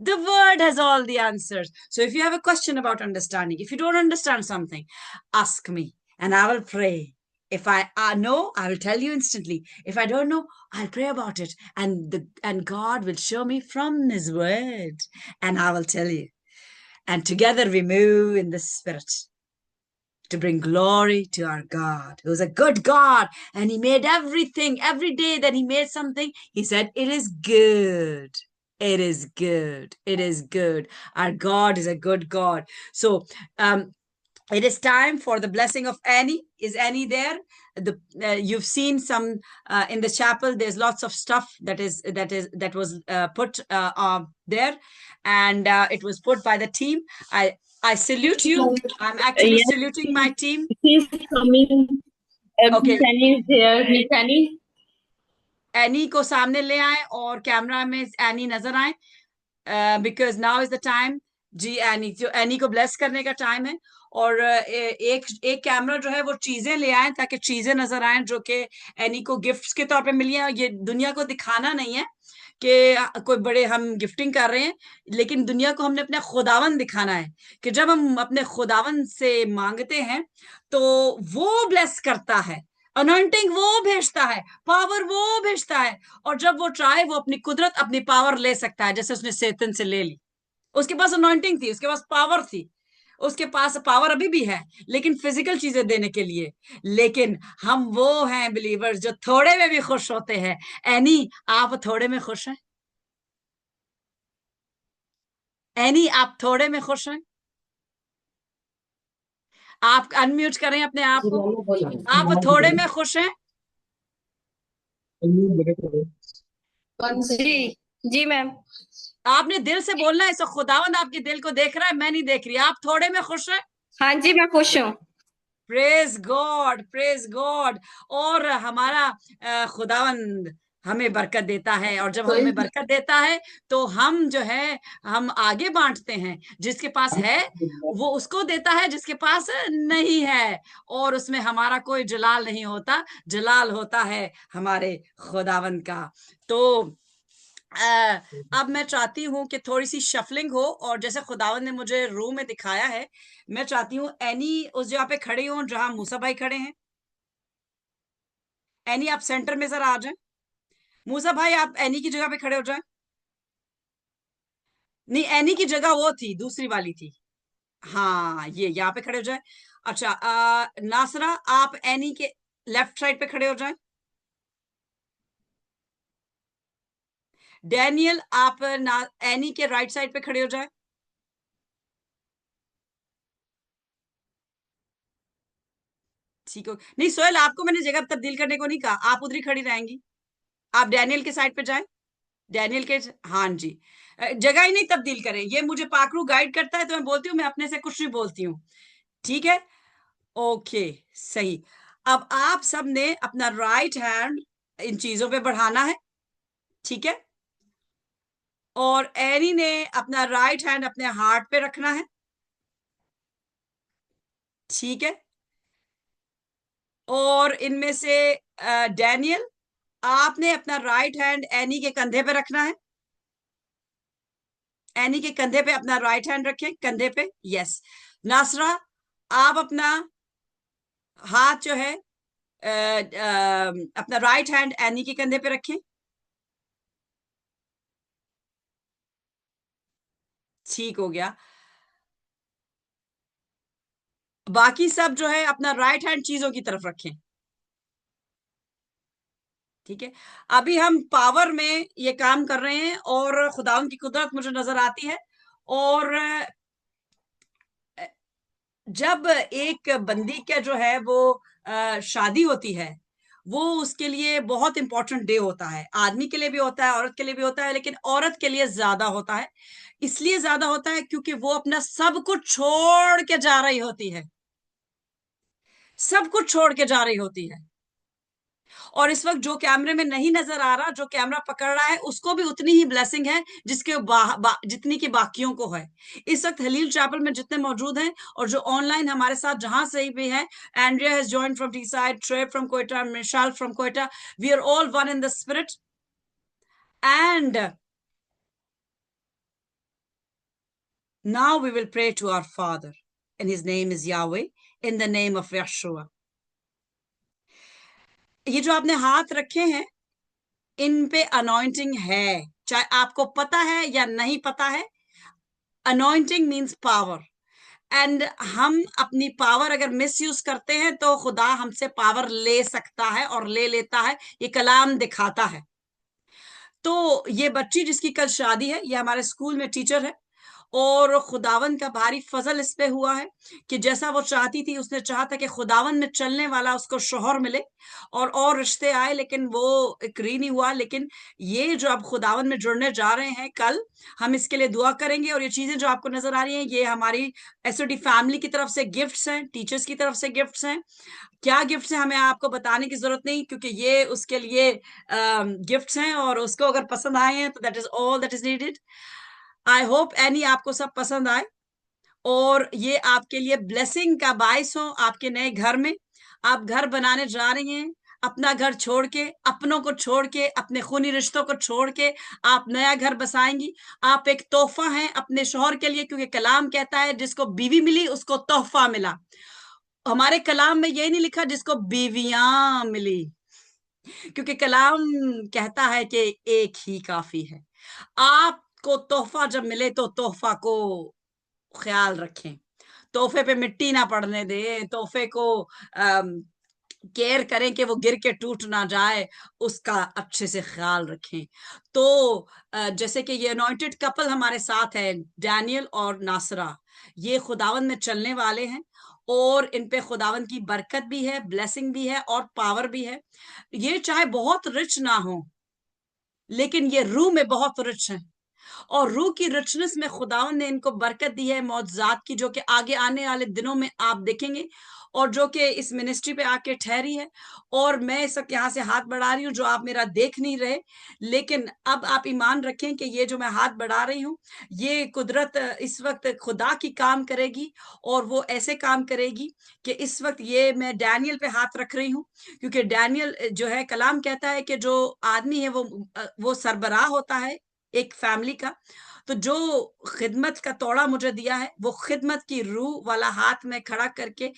The Word has all the answers. So if you have a question about understanding, if you don't understand something, ask me and I will pray. If I know, I will tell you instantly. If I don't know, I'll pray about it. And God will show me from His Word and I will tell you. And together we move in the Spirit to bring glory to our God, who's a good God. And He made everything. Every day that He made something, He said, it is good. It is good. It is good. Our God is a good God. So it is time for the blessing of Annie. Is Annie there? You've seen some in the chapel. There's lots of stuff that was put there, and it was put by the team. I salute you. I'm actually Yes. saluting my team. He's coming. Okay. Kenny is here. Kenny. Any को सामने ले आए और camera में एनी नजर आए, because now is the time. जी एनी, जो एनी को ब्लेस करने का टाइम है। और एक एक कैमरा जो है वो चीजें ले आए ताकि चीजें नजर आए जो कि एनी को गिफ्ट्स के तौर पे मिली हैं। ये दुनिया को दिखाना नहीं है कि कोई बड़े हम गिफ्टिंग कर रहे हैं, लेकिन दुनिया को हमने अपना खुदावन दिखाना है कि जब हम अपने खुदावन से मांगते हैं तो वो ब्लेस करता है, अनॉइंटिंग वो भेजता है, पावर वो भेजता है। और जब वो चाहे वो अपनी कुदरत, अपनी पावर ले सकता है, जैसे उसने सैतान से ले ली। उसके पास अनॉइंटिंग थी, उसके पास पावर थी, उसके पास पावर अभी भी है, लेकिन फिजिकल चीजें देने के लिए। लेकिन हम वो हैं बिलीवर्स जो थोड़े में भी खुश होते हैं। एनी, आप थोड़े में खुश हैं? एनी, आप थोड़े में खुश हैं? आप अनम्यूट करें अपने आप को। आप थोड़े में खुश हैं? जी जी मैम। आपने दिल से बोलना है, सो खुदावंद आपके दिल को देख रहा है, मैं नहीं देख रही। आप थोड़े में खुश हैं? हाँ जी मैं खुश हूँ। Praise God, praise God. और हमारा खुदावंद हमें बरकत देता है, और जब हमें बरकत देता है तो हम जो है हम आगे बांटते हैं। जिसके पास है वो उसको देता है, जिसके पास नहीं है, और उसमें हमारा कोई जलाल नहीं होता, जलाल होता है हमारे खुदावंद का। तो अब मैं चाहती हूँ कि थोड़ी सी शफलिंग हो, और जैसे खुदावंद ने मुझे रूम में दिखाया है, मैं चाहती हूँ एनी उस जगह पे खड़े हो जहां मूसा भाई खड़े हैं। एनी, आप सेंटर में जरा आ जाएं। मूसा भाई, आप एनी की जगह पे खड़े हो जाएं। नहीं, एनी की जगह वो थी, दूसरी वाली थी। हाँ, ये यहाँ पे खड़े हो जाए। अच्छा, नासरा, आप एनी के लेफ्ट साइड पे खड़े हो जाएं। डैनियल, आप एनी के राइट साइड पे खड़े हो जाएं। ठीक हो? नहीं सोहेल, आपको मैंने जगह तब्दील करने को नहीं कहा, आप उधर ही खड़ी रहेंगी। आप डैनियल के साइड पे जाएं। डैनियल के, हाँ जी। जगह ही नहीं तब्दील करें, ये मुझे पाकरू गाइड करता है तो मैं बोलती हूँ, मैं अपने से कुछ नहीं बोलती हूँ। ठीक है, ओके, सही। अब आप सब ने अपना राइट हैंड इन चीजों पे बढ़ाना है, ठीक है। और एनी ने अपना राइट हैंड अपने हार्ट पे रखना है, ठीक है। और इनमें से डैनियल, आपने अपना राइट हैंड एनी के कंधे पे रखना है। एनी के कंधे पे अपना राइट हैंड रखें, कंधे पे, यस। नासरा, आप अपना हाथ जो है अपना राइट हैंड एनी के कंधे पे रखें, ठीक हो गया। बाकी सब जो है अपना राइट हैंड चीजों की तरफ रखें, ठीक है। अभी हम पावर में ये काम कर रहे हैं और खुदावन की कुदरत मुझे नजर आती है। और जब एक बंदी का जो है वो शादी होती है, वो उसके लिए बहुत इंपॉर्टेंट डे होता है। आदमी के लिए भी होता है, औरत के लिए भी होता है, लेकिन औरत के लिए ज्यादा होता है। इसलिए ज्यादा होता है क्योंकि वो अपना सब कुछ छोड़ के जा रही होती है, सब कुछ छोड़ के जा रही होती है। और इस वक्त जो कैमरे में नहीं नजर आ रहा, जो कैमरा पकड़ रहा है, उसको भी उतनी ही ब्लेसिंग है जिसके जितनी की बाकियों को है। इस वक्त हलील चैपल में जितने मौजूद हैं और जो ऑनलाइन हमारे साथ जहां से भी है, Andrea has joined from Teesside, Trey from Quetta, Mishal from Quetta, we are all one in the spirit. And now we will pray to our Father, and his name is Yahweh, in the name of Yeshua. ये जो आपने हाथ रखे हैं, इन पे anointing है, चाहे आपको पता है या नहीं पता है। अनॉइंटिंग मीन्स पावर, एंड हम अपनी पावर अगर मिस यूज करते हैं तो खुदा हमसे पावर ले सकता है और ले लेता है, ये कलाम दिखाता है। तो ये बच्ची जिसकी कल शादी है, ये हमारे स्कूल में टीचर है, और खुदावन का भारी फजल इस पे हुआ है कि जैसा वो चाहती थी, उसने चाहा था कि खुदावन में चलने वाला उसको शोहर मिले और रिश्ते आए, लेकिन वो एग्री नहीं हुआ। लेकिन ये जो अब खुदावन में जुड़ने जा रहे हैं कल, हम इसके लिए दुआ करेंगे। और ये चीजें जो आपको नजर आ रही हैं, ये हमारी एसओडी फैमिली की तरफ से गिफ्ट्स हैं, टीचर्स की तरफ से गिफ्ट्स हैं। क्या गिफ्ट्स हैं हमें आपको बताने की जरूरत नहीं, क्योंकि ये उसके लिए गिफ्ट्स हैं, और उसको अगर पसंद आए हैं तो that is all that is needed. I hope any आपको सब पसंद आए और ये आपके लिए ब्लेसिंग का बायस हो आपके नए घर में। आप घर बनाने जा रही हैं, अपना घर छोड़ के, अपनों को छोड़ के, अपने खूनी रिश्तों को छोड़ के आप नया घर बसाएंगी। आप एक तोहफा हैं अपने शौहर के लिए, क्योंकि कलाम कहता है जिसको बीवी मिली उसको तोहफा मिला। हमारे कलाम में ये नहीं लिखा जिसको बीवियां मिली, क्योंकि कलाम कहता है कि एक ही काफी है। आपको तोहफा जब मिले तो तोहफा को ख्याल रखें, तोहफे पे मिट्टी ना पड़ने दें, तोहफे को केयर करें कि वो गिर के टूट ना जाए, उसका अच्छे से ख्याल रखें। तो जैसे कि ये अनॉइंटेड कपल हमारे साथ है, डैनियल और नासरा, ये खुदावन में चलने वाले हैं और इन पे खुदावन की बरकत भी है, ब्लेसिंग भी है और पावर भी है। ये चाहे बहुत रिच ना हो, लेकिन ये रूह में बहुत रिच है, और रूह की रिचनेस में खुदावन ने इनको बरकत दी है मौजूदात की, जो कि आगे आने वाले दिनों में आप देखेंगे, और जो कि इस मिनिस्ट्री पे आके ठहरी है। और मैं इस वक्त यहाँ से हाथ बढ़ा रही हूँ, जो आप मेरा देख नहीं रहे, लेकिन अब आप ईमान रखें कि ये जो मैं हाथ बढ़ा रही हूँ, ये कुदरत इस वक्त खुदा की काम करेगी, और वो ऐसे काम करेगी कि इस वक्त ये मैं डैनियल पे हाथ रख रही हूँ, क्योंकि डैनियल जो है, कलाम कहता है कि जो आदमी है वो सरबराह होता है एक फैमिली का। तो जो खिदमत का तोड़ा मुझे दिया है, वो खिदमत की रूह वाला हाथ में खड़ा करके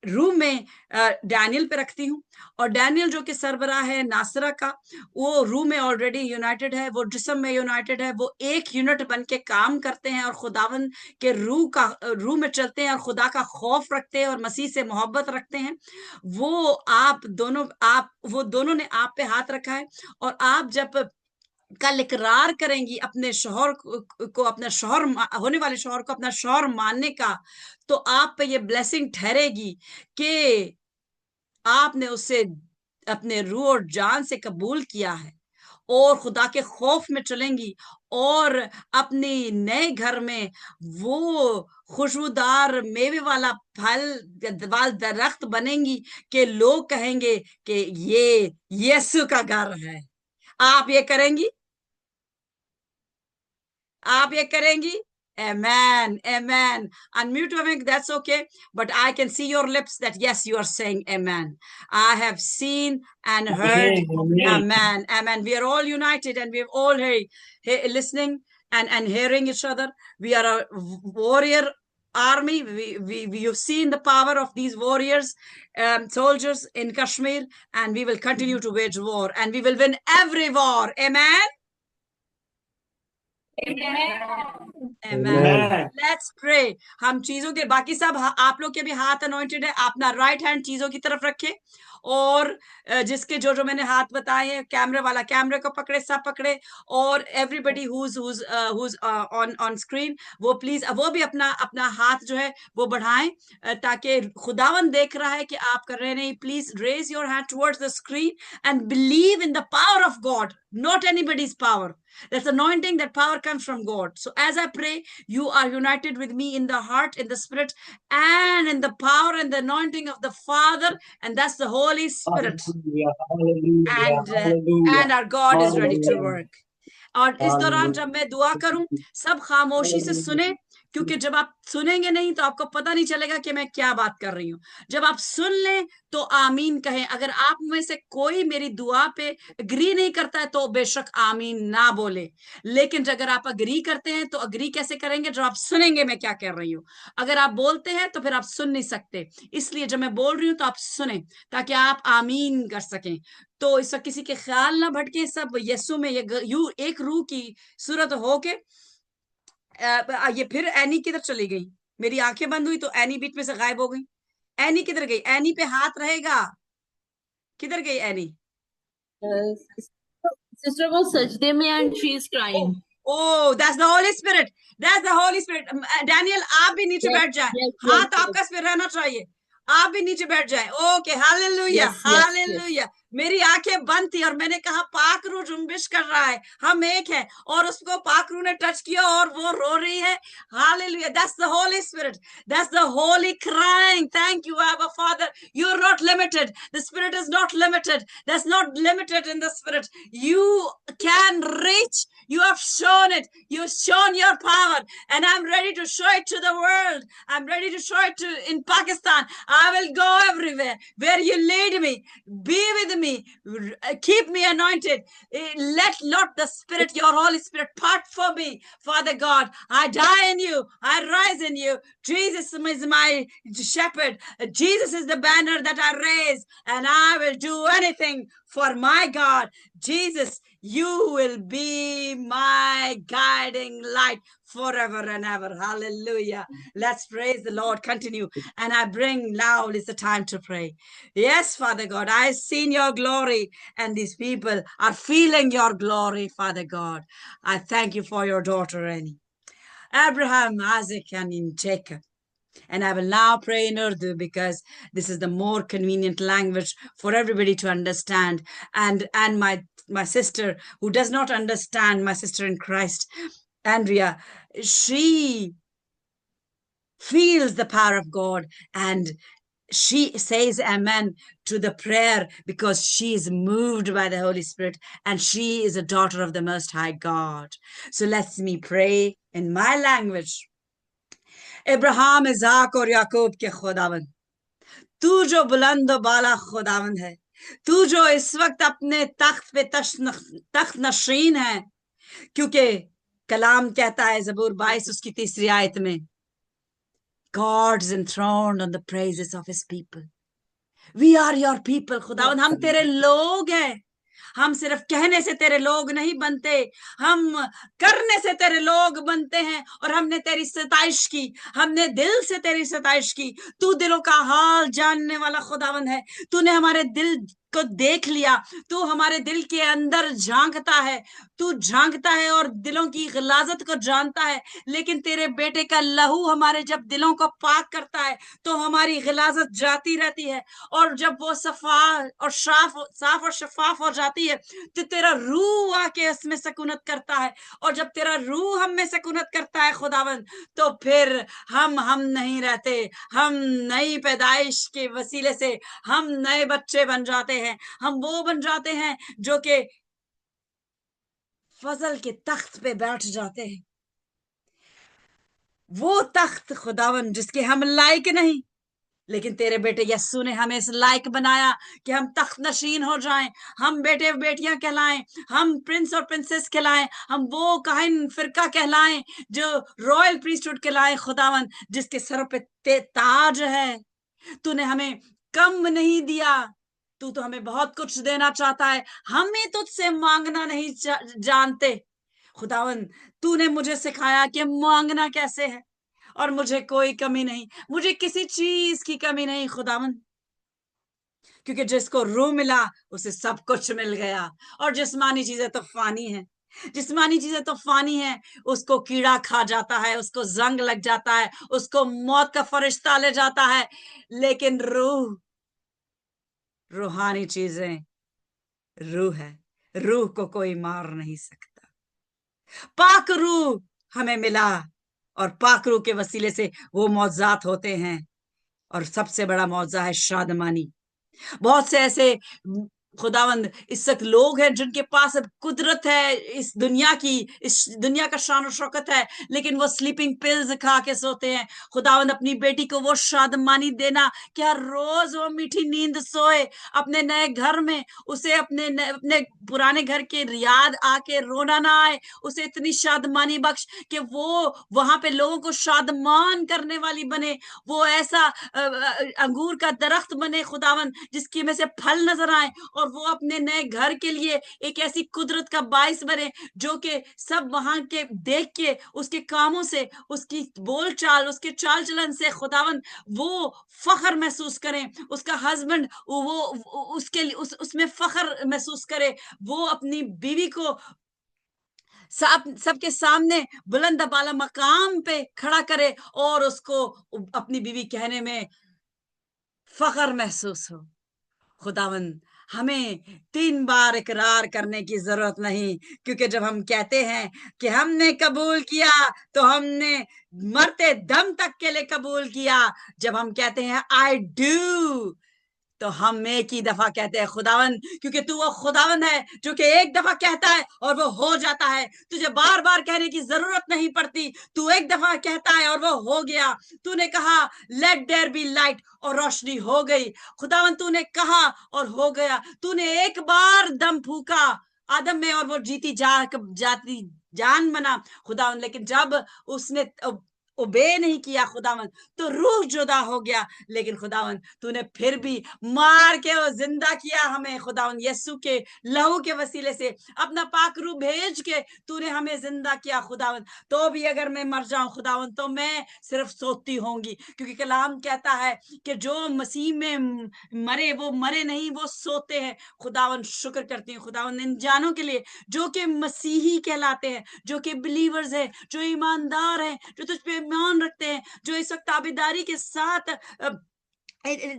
रूह में डैनियल पे रखती हूँ। और डैनियल जो कि सरबराह है नासरा का, वो रूह में ऑलरेडी यूनाइटेड है, वो जिस्म में यूनाइटेड है, वो एक यूनिट बन के काम करते हैं और खुदावन के रूह में चलते हैं और खुदा का खौफ रखते हैं और मसीह से मोहब्बत रखते हैं। वो दोनों ने आप पे हाथ रखा है, और आप जब कल इकरार करेंगी अपने शौहर को अपना शौहर होने वाले शौहर को अपना शौहर मानने का, तो आप पे ये ब्लेसिंग ठहरेगी कि आपने उसे अपने रूह और जान से कबूल किया है और खुदा के खौफ में चलेंगी, और अपनी नए घर में वो खुशबूदार मेवे वाला वाल दरख्त बनेंगी कि लोग कहेंगे कि ये यीशु का घर है। आप ये करेंगी? आप ये करेंगी? Amen, amen. Unmute your mic, that's okay. But I can see your lips that yes, you are saying amen. I have seen and heard amen, amen. We are all united and we are all listening and hearing each other. We are a warrior army. You've seen the power of these warriors, soldiers in Kashmir, and we will continue to wage war and we will win every war. Amen. Amen. Let's pray. हम चीजों के बाकी सब आप लोग के भी हाथ अनॉइंटेड है, अपना राइट हैंड चीजों की तरफ रखें, और जिसके जो मैंने हाथ बताए हैं, कैमरे वाला कैमरे को पकड़े, सब पकड़े, और एवरीबडी हुज ऑन स्क्रीन, वो प्लीज वो भी अपना अपना हाथ जो है वो बढ़ाएं, ताकि खुदावन देख रहा है कि आप कर रहे नहीं। Please raise your hand towards the screen and believe in the power of God, not anybody's power. That's anointing, that power comes from God. So as I pray, you are united with me in the heart, in the spirit, and in the power and the anointing of the Father, and that's the Holy Spirit. And our God is ready to work. और इस दौरान जब मैं दुआ करूं, सब खामोशी से सुने, क्योंकि जब आप सुनेंगे नहीं तो आपको पता नहीं चलेगा कि मैं क्या बात कर रही हूँ। जब आप सुन लें तो आमीन कहें। अगर आप में से कोई मेरी दुआ पे अग्री नहीं करता है तो बेशक आमीन ना बोले, लेकिन अगर आप अग्री करते हैं तो अग्री कैसे करेंगे? जब आप सुनेंगे मैं क्या कर रही हूँ। अगर आप बोलते हैं तो फिर आप सुन नहीं सकते, इसलिए जब मैं बोल रही हूँ तो आप सुने, ताकि आप आमीन कर सकें। तो इस वक्त किसी के ख्याल ना भटके, सब यीशु में यू एक रूह की सूरत होके। ये फिर एनी किधर चली गई? मेरी आंखें बंद हुई तो एनी बीच में से गायब हो गई। एनी किधर गई? एनी पे हाथ रहेगा, किधर गई एनी? सिस्टर वो सजदे में and she is crying. Oh, that's the Holy Spirit. That's the Holy Spirit. Daniel, आप भी नीचे बैठ जाए. हाथ आपस में रहना चाहिए. आप भी नीचे बैठ जाए. Okay, hallelujah, hallelujah. मेरी आंखें बंद थी और मैंने कहा पाकरू जुम्बिश कर रहा है, हम एक है, और उसको पाकरू ने टच किया और वो रो रही है. Hallelujah. That's the Holy Spirit. That's the holy crying. Thank you, Abba Father. You're not limited. The Spirit is not limited. That's not limited in the Spirit. You can reach. You have shown it. You've shown your power, and I'm ready to show it to the world. I'm ready to show it in Pakistan. I will go everywhere where you lead me. Be with me. Keep me anointed. Let not the Spirit, your Holy Spirit, part for me. Father God, I die in you. I rise in you. Jesus is my shepherd. Jesus is the banner that I raise, and I will do anything for my God. Jesus, you will be my guiding light forever and ever. Hallelujah. Let's praise the Lord. Continue. And I bring now is the time to pray. Yes, Father God, I've seen your glory, and these people are feeling your glory, Father God. I thank you for your daughter, Annie. Abraham, Isaac, and in Jacob. And I will now pray in Urdu because this is the more convenient language for everybody to understand. And my sister who does not understand, my sister in Christ, Andrea, she feels the power of God, and she says amen to the prayer because she is moved by the Holy Spirit, and she is a daughter of the Most High God. So let me pray in my language. इब्राहिम, इज़ाक और याकूब के खुदावन, तू जो बुलंद बाला खुदावन है, तू जो इस वक्त अपने तख्त पे तख्त नशीन है, क्योंकि कलाम कहता है ज़बूर 22 उसकी 3री आयत में, God's enthroned on the praises of his people. We are your people, खुदावन, हम तेरे लोग हैं. हम सिर्फ कहने से तेरे लोग नहीं बनते, हम करने से तेरे लोग बनते हैं. और हमने तेरी सताइश की, हमने दिल से तेरी सताइश की. तू दिलों का हाल जानने वाला खुदावन है. तूने हमारे दिल को देख लिया, तू हमारे दिल के अंदर झांकता है, तू झांकता है और दिलों की गिलाजत को जानता है. लेकिन तेरे बेटे का लहू हमारे जब दिलों को पाक करता है तो हमारी गिलाजत जाती रहती है, और जब वो सफा और साफ और शफाफ हो जाती है तो तेरा रूह आके उसमें सकूनत करता है. और जब तेरा रूह हम में सकूनत करता है खुदावन, तो फिर हम नहीं रहते, हम नई पैदाइश के वसीले से हम नए बच्चे बन जाते हैं. हम वो बन जाते हैं जो कि फजल के तख्त पे बैठ जाते हैं. वो तख्त खुदावन जिसके हम लायक नहीं, लेकिन तेरे बेटे यस्सु ने हमें इस लायक बनाया कि हम तख्त नशीन हो जाएं, हम बेटे बेटियां कहलाएं, हम प्रिंस और प्रिंसेस कहलाएं, हम वो काहिन फिरका कहलाएं जो रॉयल प्रीस्टहुड कहलाएं खुदावन, जिसके सर पे ताज है. तूने हमें कम नहीं दिया, तू तो हमें बहुत कुछ देना चाहता है. हमें तुझसे मांगना नहीं जानते खुदावन. तूने मुझे सिखाया कि मांगना कैसे है, और मुझे कोई कमी नहीं, मुझे किसी चीज की कमी नहीं खुदावन, क्योंकि जिसको रूह मिला उसे सब कुछ मिल गया. और जिस्मानी चीजें तो फानी है, जिस्मानी चीजें तो फानी है. उसको कीड़ा खा जाता है, उसको जंग लग जाता है, उसको मौत का फरिश्ता ले जाता है. लेकिन रूह, रूहानी चीजें रूह है, रूह को कोई मार नहीं सकता. पाक रूह हमें मिला, और पाक रूह के वसीले से वो मौजात होते हैं. और सबसे बड़ा मौजा है शादमानी. बहुत से ऐसे खुदावंद इस वक्त लोग हैं जिनके पास अब कुदरत है, इस दुनिया का शान और शौकत है, लेकिन वो स्लीपिंग पिल्स खा के सोते हैं. खुदावंद अपनी बेटी को वो शादमानी देना कि हर रोज वो मीठी नींद सोए अपने नए घर में, उसे अपने पुराने घर के याद आके रोना ना आए. उसे इतनी शादमानी बख्श कि वो वहां पे लोगों को शादमान करने वाली बने. वो ऐसा अंगूर का दरख्त बने खुदावंद जिसकी में से फल नजर आए, और वो अपने नए घर के लिए एक ऐसी कुदरत का बाइस बने जो कि सब वहां के देख के, उसके कामों से, उसकी बोलचाल, उसके चाल चलन से खुदावन वो फख्र महसूस करें. उसका हस्बैंड वो उसके लिए उसमें फख्र महसूस करे. वो अपनी बीवी को सबके सामने बुलंद बाला मकाम पे खड़ा करे और उसको अपनी बीवी कहने में फख्र महसूस हो। खुदावन हमें 3 बार इकरार करने की जरूरत नहीं, क्योंकि जब हम कहते हैं कि हमने कबूल किया तो हमने मरते दम तक के लिए कबूल किया। जब हम कहते हैं आई डू तो हम एक ही दफा कहते हैं खुदावन, क्योंकि तू वो खुदावन है जो कि एक दफा कहता है और वो हो जाता है। तुझे बार बार कहने की जरूरत नहीं पड़ती, तू एक दफा कहता है और वो हो गया। तूने कहा लेट देयर बी लाइट और रोशनी हो गई। खुदावन तूने कहा और हो गया। तूने एक बार दम फूका आदम में और वो जाती जान बना खुदावन, लेकिन जब उसने ओबे नहीं किया खुदावन तो रूह जुदा हो गया। लेकिन खुदावन तूने फिर भी मार के वो जिंदा किया हमें खुदावन, यीशु के लहू के वसीले से अपना पाक रूह भेज के तूने हमें जिंदा किया खुदावन। तो भी अगर मैं मर जाऊं खुदावन तो मैं सिर्फ सोती होंगी, क्योंकि कलाम कहता है कि जो मसीह में मरे वो मरे नहीं, वो सोते हैं। खुदावन शुक्र करती हूँ खुदावन इन जानों के लिए जो कि मसीही कहलाते हैं, जो कि बिलीवर्स हैं, जो ईमानदार हैं, जो तुझ पे ईमान रखते हैं, जो इस वक्त ताबेदारी के साथ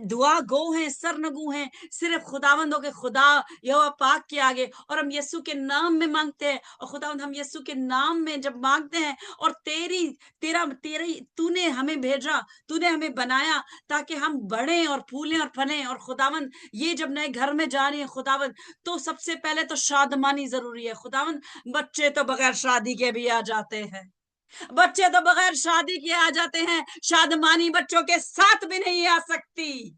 दुआ गो हैं, सरनगू हैं सिर्फ खुदावंदों के खुदा यहोवा पाक के आगे, और हम यीशु के नाम में मांगते हैं। और खुदावंद हम यीशु के नाम में जब मांगते हैं और तेरी तूने हमें भेजा, तूने हमें बनाया ताकि हम बढ़ें और फूलें और फलें। और खुदावंद ये जब नए घर में जा रही है खुदावंद तो सबसे पहले तो शादमानी जरूरी है खुदावंद। बच्चे तो बगैर शादी के भी आ जाते हैं, बच्चे तो बगैर शादी के आ जाते हैं, शादमानी बच्चों के साथ भी नहीं आ सकती।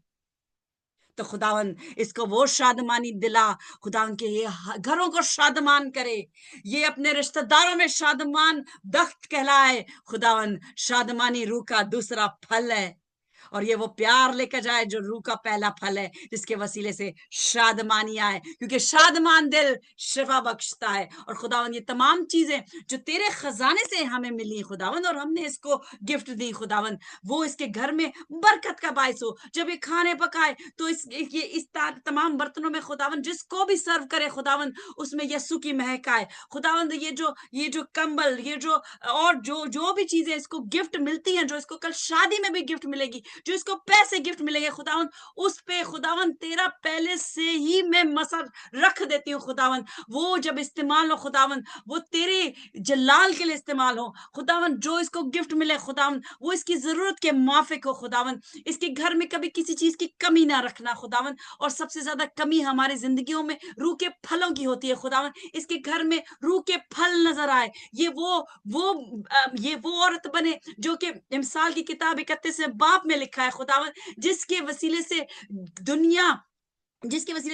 तो खुदावन इसको वो शादमानी दिला खुदावन के ये घरों को शादमान करे, ये अपने रिश्तेदारों में शादमान दख्त कहलाए। खुदावन शादमानी रूह का दूसरा फल है और ये वो प्यार लेकर जाए जो रूह का पहला फल है, जिसके वसीले से शादमानी आए, क्योंकि शादमान दिल शिफा बख्शता है। और खुदावन ये तमाम चीजें जो तेरे खजाने से हमें मिली खुदावन और हमने इसको गिफ्ट दी खुदावन, वो इसके घर में बरकत का बायस हो। जब ये खाने पकाए तो इस तमाम बर्तनों में खुदावन जिसको भी सर्व करे खुदावन उसमें यीशु की महक आए। खुदावन ये जो कंबल, ये जो और जो भी चीजें इसको गिफ्ट मिलती हैं, जो इसको कल शादी में भी गिफ्ट मिलेगी, जो इसको पैसे गिफ्ट मिलेंगे खुदावन, उस पे खुदावन तेरा पहले से ही मैं मसर रख देती हूँ खुदावन। वो जब इस्तेमाल हो खुदावन वो तेरे जलाल के लिए इस्तेमाल हो खुदावन। जो इसको गिफ्ट मिले खुदावन वो इसकी जरूरत के माफिक हो खुदावन। इसके घर में कभी किसी चीज की कमी ना रखना खुदावन। और सबसे ज्यादा कमी हमारी जिंदगियों में रूह के फलों की होती है खुदावन। इसके घर में रूह के फल नजर आए। ये वो औरत बने जो कि मिसाल की किताब 31 में बाप में लिखा है खुदावन, जिसके वसीले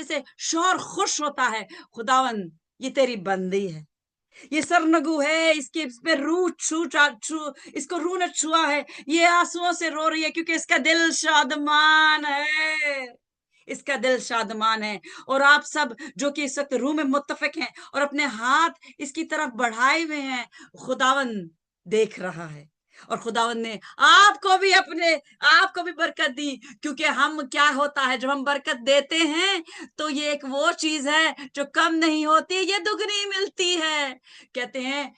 से शौहर खुश होता है खुदावन। ये तेरी बंदी है, ये सरनगू है, इस पे रूह इसको रूह ने छुआ है, ये आंसुओं से रो रही है क्योंकि इसका दिल शादमान है, इसका दिल शादमान है। और आप सब जो कि इस वक्त रूह में मुत्तफिक हैं और अपने हाथ इसकी तरफ बढ़ाए हुए हैं, खुदावन देख रहा है। और खुदावन ने आपको भी बरकत दी, क्योंकि हम क्या होता है जब हम बरकत देते हैं तो ये एक वो चीज है जो कम नहीं होती, ये दुगनी मिलती है। कहते हैं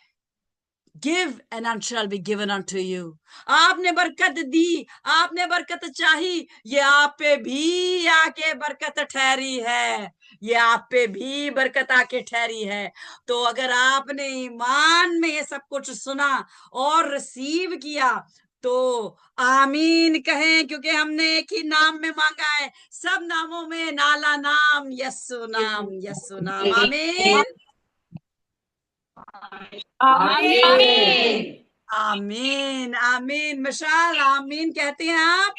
give and it shall be given unto you। आपने बरकत दी, आपने बरकत चाही, ये आप पे भी आके बरकत ठहरी है, ये आप पे भी बरकत आके ठहरी है। तो अगर आपने ईमान में ये सब कुछ सुना और रिसीव किया तो आमीन कहें, क्योंकि हमने एक ही नाम में मांगा है, सब नामों में नाला नाम यस्सु नाम, यस्सु नाम। आमीन आमीन आमीन आमीन। मिशाल आमीन कहती हैं आप?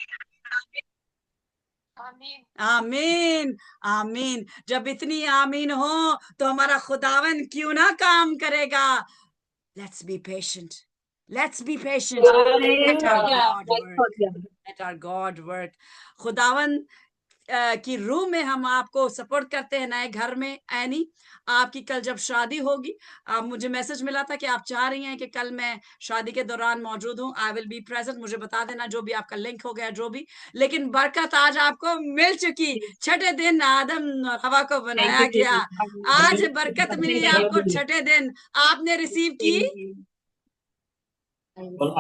आमीन आमीन। जब इतनी आमीन हो तो हमारा खुदावन क्यों ना काम करेगा। Let's be patient, let's be patient, let our God work, let our God work. खुदावन की रूह में हम आपको सपोर्ट करते हैं नए घर में। एनी, आपकी कल जब शादी होगी, मुझे मैसेज मिला था कि आप चाह रही हैं कि कल मैं शादी के दौरान मौजूद हूँ। I will be present. मुझे बता देना जो भी आपका लिंक हो गया, जो भी। लेकिन बरकत आज आपको मिल चुकी। छठे दिन आदम और हवा को बनाया गया, आज बरकत मिली आपको छठे दिन। आपने रिसीव की।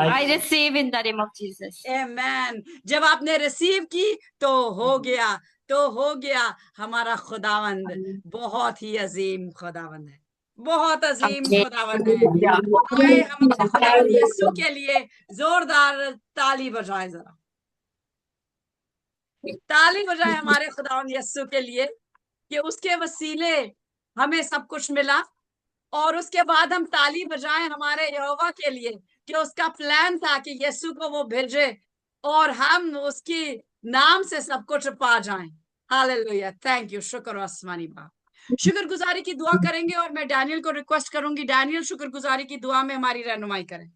I receive in the name of Jesus. आमेन। जब आपने रिसीव की तो हो गया, तो हो गया। हमारा खुदावंद बहुत ही अजीम खुदावंद है, बहुत अजीम खुदावंद है। आए हम अपने खुदावंद यीशु के लिए जोरदार ताली बजाएं। जरा ताली बजाएं हमारे खुदावंद यीशु के लिए कि उसके वसीले हमें सब कुछ मिला। और उसके बाद हम ताली बजाएं हमारे यहोवा के लिए कि उसका प्लान था कि यीशु को वो भेजे और हम उसकी नाम से सब कुछ पा जाएं। Hallelujah, thank you. शुक्र आसमानी बाप। शुक्रगुजारी की दुआ करेंगे और मैं डैनियल को रिक्वेस्ट करूंगी, डैनियल शुक्रगुजारी की दुआ में हमारी रहनुमाई करें।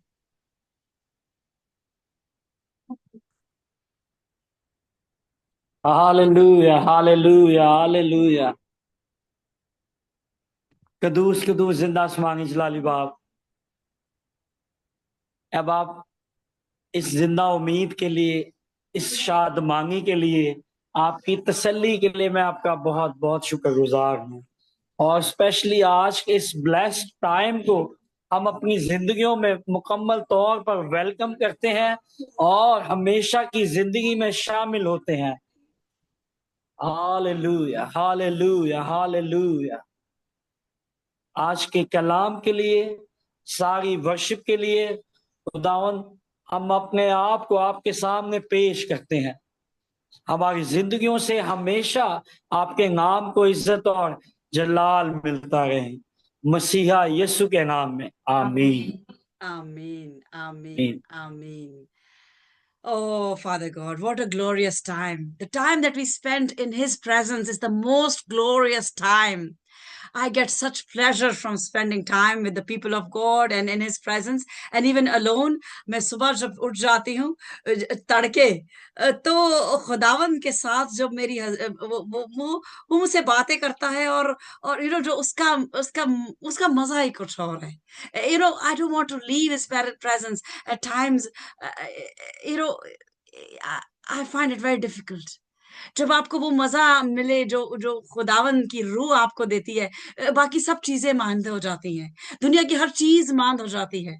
Hallelujah, hallelujah, hallelujah. कदूस कदूस जिंदा आसमानी जलाली बाप, अब आप इस जिंदा उम्मीद के लिए, इस शादमानी के लिए, आपकी तसल्ली के लिए मैं आपका बहुत बहुत शुक्रगुजार हूँ। और स्पेशली आज के इस ब्लेस्ड टाइम को हम अपनी जिंदगियों में मुकम्मल तौर पर वेलकम करते हैं और हमेशा की जिंदगी में शामिल होते हैं। Hallelujah, hallelujah, hallelujah. आज के कलाम के लिए, सारी वर्शिप के लिए खुदावन हम अपने आप को आपके सामने पेश करते हैं। हमारी जिंदगियों से हमेशा आपके नाम को इज्जत और जलाल मिलता रहे, मसीहा यीशु के नाम में, आमीन, आमीन, आमीन, आमीन। Oh, Father God, what a glorious time. The time that we spent in His presence is the most glorious time. I get such pleasure from spending time with the people of God and in His presence, and even alone. मैं सुबह जब उठ जाती हूँ तड़के, तो खुदावन के साथ जब मेरी वो मुझसे बातें करता है और जो उसका उसका उसका मजा ही कुछ और है। I don't want to leave His presence at times. I find it very difficult. जब आपको वो मजा मिले जो खुदावन की रूह आपको देती है, बाकी सब चीजें मांद हो जाती हैं, दुनिया की हर चीज मांद हो जाती है।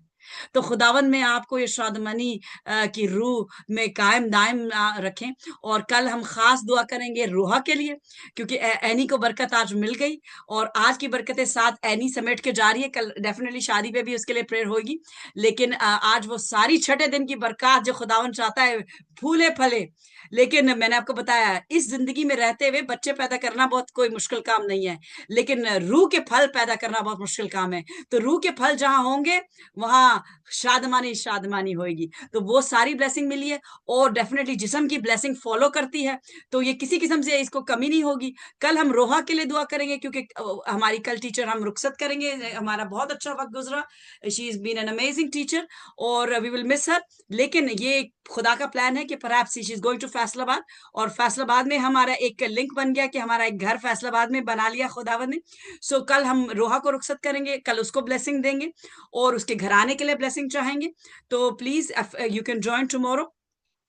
तो खुदावन में आपको ये शादमनी की रूह में कायम दायम रखें। और कल हम खास दुआ करेंगे रूहा के लिए, क्योंकि एनी को बरकत आज मिल गई और आज की बरकतें साथ एनी समेट के जा रही है। कल डेफिनेटली शादी पे भी उसके लिए प्रेयर होगी, लेकिन आज वो सारी छठे दिन की बरकत जो खुदावन चाहता है फूले फले। लेकिन मैंने आपको बताया, इस जिंदगी में रहते हुए बच्चे पैदा करना बहुत कोई मुश्किल काम नहीं है, लेकिन रूह के फल पैदा करना बहुत मुश्किल काम है। तो रूह के फल जहां होंगे वहां शादमानी शादमानी होगी। तो वो सारी ब्लेसिंग मिली है और डेफिनेटली जिस्म की ब्लेसिंग फॉलो करती है, तो ये किसी किस्म से इसको कमी नहीं होगी। कल हम रोहा के लिए दुआ करेंगे, क्योंकि हमारी कल टीचर हम रुखसत करेंगे। हमारा बहुत अच्छा वक्त गुजरा, she is been an amazing teacher और वी विल मिस हर। लेकिन ये खुदा का प्लान है कि perhaps she is going to Faisalabad, और फैसलाबाद में हमारा एक लिंक बन गया कि हमारा एक घर फैसलाबाद में बना लिया खुदावंद ने। सो कल हम रोहा को रुखसत करेंगे, कल उसको ब्लेसिंग देंगे और उसके घराने के लिए ब्लेसिंग चाहेंगे। तो please you can join tomorrow.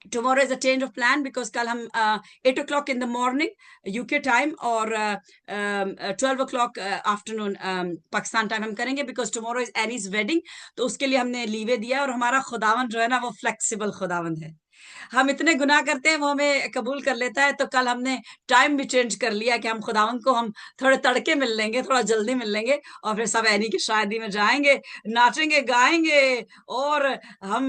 Tomorrow is a change of plan because कल हम 8 o'clock in the morning UK time और 12 o'clock afternoon पाकिस्तान टाइम हम करेंगे, because tomorrow is Annie's wedding। तो उसके लिए हमने लीवे दिया और हमारा खुदावन जो है ना वो फ्लेक्सिबल खुदावन है। हम इतने गुनाह करते हैं वो हमें कबूल कर लेता है। तो कल हमने टाइम भी चेंज कर लिया कि हम खुदावन को हम थोड़े तड़के मिल लेंगे, थोड़ा जल्दी मिल लेंगे और फिर सब एनी की शादी में जाएंगे, नाचेंगे गाएंगे और हम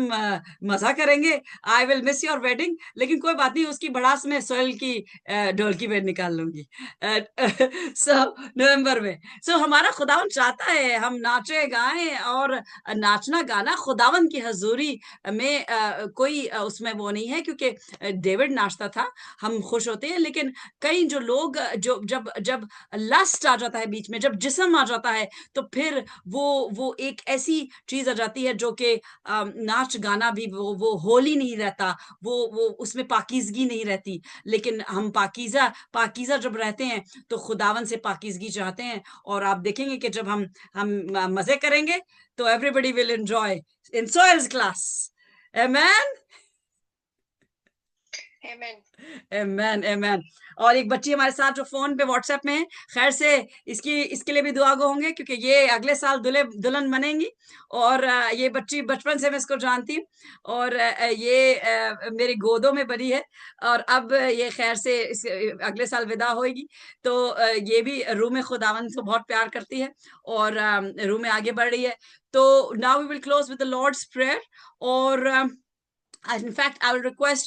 मजा करेंगे। I will miss your wedding, लेकिन कोई बात नहीं, उसकी भड़ास में सोहेल की ढोलकी में निकाल लूंगी नवंबर में। हमारा खुदावन चाहता है हम नाचे गाएं, और नाचना गाना खुदावन की हजूरी में कोई उसमें वो नहीं है, क्योंकि डेविड नाचता था, हम खुश होते हैं, लेकिन कई जो लोग जो जब जब लस्ट आ जाता है बीच में, जब जिस्म आ जाता है, तो फिर वो एक ऐसी चीज आ जाती है जो कि नाच गाना भी वो होली नहीं रहता, वो उसमें पाकीज़गी नहीं रहती। लेकिन हम पाकीज़ा जब रहते हैं तो खुदावन से पाकीज़गी चाहते हैं, और आप देखेंगे कि जब हम मजे करेंगे तो everybody will enjoy in soils class. Amen Amen. आमेन आमेन। और एक बच्ची हमारे साथ जो फोन पे व्हाट्सएप में है, खैर से इसके लिए भी दुआ गो होंगे, क्योंकि ये अगले साल दुल्हन बनेंगी, और ये बच्ची बचपन से मैं इसको जानती हूँ, और ये मेरी गोदों में बनी है, और अब ये खैर से अगले साल विदा होगी। तो ये भी रूह में खुदावन से बहुत प्यार करती है, और रूह में आगे बढ़ रही है। तो now we will close with the Lord's prayer, और in fact, I will request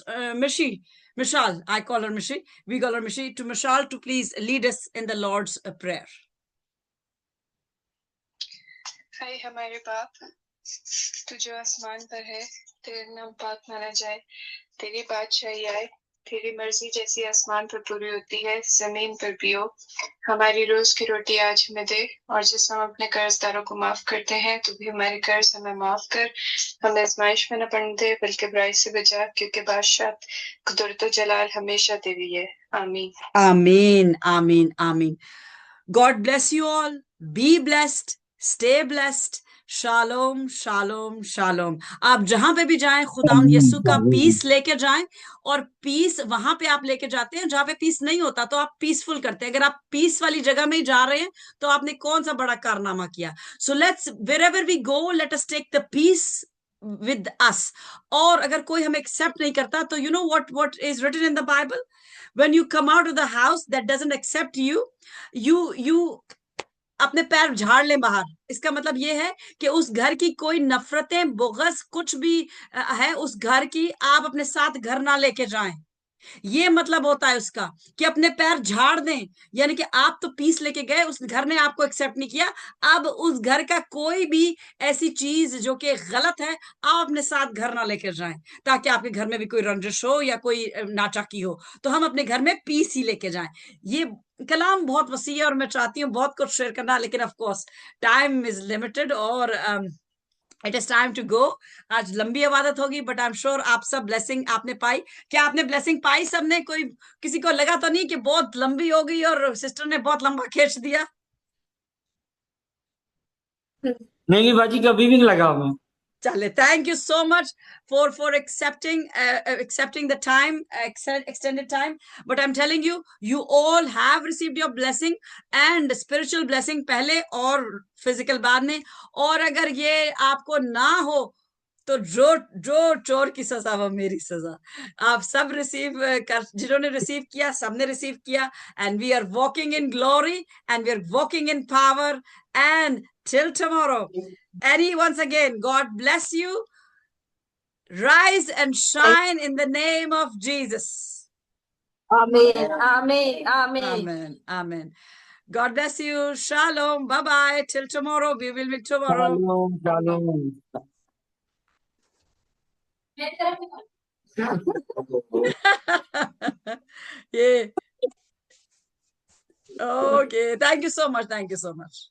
Mishal, I call her Mishi, we call her Mishi, to Mishal to please lead us in the Lord's Prayer. हाय हमारे बाप, तू जो आसमान पर है, तेरा नाम पाक माना जाए, तेरी बादशाही आए, तेरी मर्जी जैसी आसमान पर पूरी होती है जमीन पर भी हो। हमारी रोज की रोटी आज हमें दे, और जिस हम अपने कर्जदारों को माफ करते हैं, तू भी हमारे कर्ज हमें माफ कर। हमें आजमाइश में न पड़ने दे, बल्कि बुराई से बचा, क्योंकि बादशाह कुदरत जलाल हमेशा तेरी है। आमीन आमीन आमीन आमीन। God bless you all. Be blessed. Stay blessed. Shalom shalom shalom. आप जहां पे भी जाएं, खुदाम यीशु का पीस लेके जाएं, और पीस वहां पे आप लेके जाते हैं जहां पे पीस नहीं होता, तो आप पीसफुल करते हैं। अगर आप पीस वाली जगह में ही जा रहे हैं तो आपने कौन सा बड़ा कारनामा किया। So let's wherever we go, let us take the peace with us. और अगर कोई हमें एक्सेप्ट नहीं करता, तो you know what is written in the Bible, when you come out of the house that doesn't accept you अपने पैर झाड़ ले बाहर। इसका मतलब ये है कि उस घर की कोई नफरतें, बुग़्ज़ कुछ भी है उस घर की, आप अपने साथ घर ना लेके जाएं। ये मतलब होता है उसका कि अपने पैर झाड़ दें, यानी कि आप तो पीस लेके गए, उस घर ने आपको एक्सेप्ट नहीं किया, अब उस घर का कोई भी ऐसी चीज जो कि गलत है, आप अपने साथ घर ना लेकर जाएं, ताकि आपके घर में भी कोई रंजिश हो या कोई नाचाकी हो, तो हम अपने घर में पीस ही लेके जाएं। ये कलाम बहुत वसी है और मैं चाहती हूँ बहुत कुछ शेयर करना, लेकिन of course time is limited और it is time to go. आज लंबी इबादत होगी, बट आई एम श्योर आप सब ब्लेसिंग आपने पाई। क्या आपने ब्लेसिंग पाई सबने? कोई किसी को लगा तो नहीं कि बहुत लंबी हो गई और सिस्टर ने बहुत लंबा खींच दिया? नहीं बाजी, कभी भी नहीं लगा हमें। चले, thank you so much for accepting the time, extended time. But I'm telling you, you all have received your blessing, and spiritual blessing पहले और physical बाद में। और अगर ये आपको ना हो तो जो चोर की सजा वो मेरी सजा। आप सब रिसीव कर, जिन्होंने रिसीव किया सबने रिसीव किया, and we are walking in glory and we are walking in power, and till tomorrow. Eddie, once again, God bless you. Rise and shine in the name of Jesus. Amen. Amen. Amen. Amen. Amen. God bless you. Shalom. Bye-bye. Till tomorrow. We will meet tomorrow. Shalom, Yeah. Okay. Thank you so much. Thank you so much.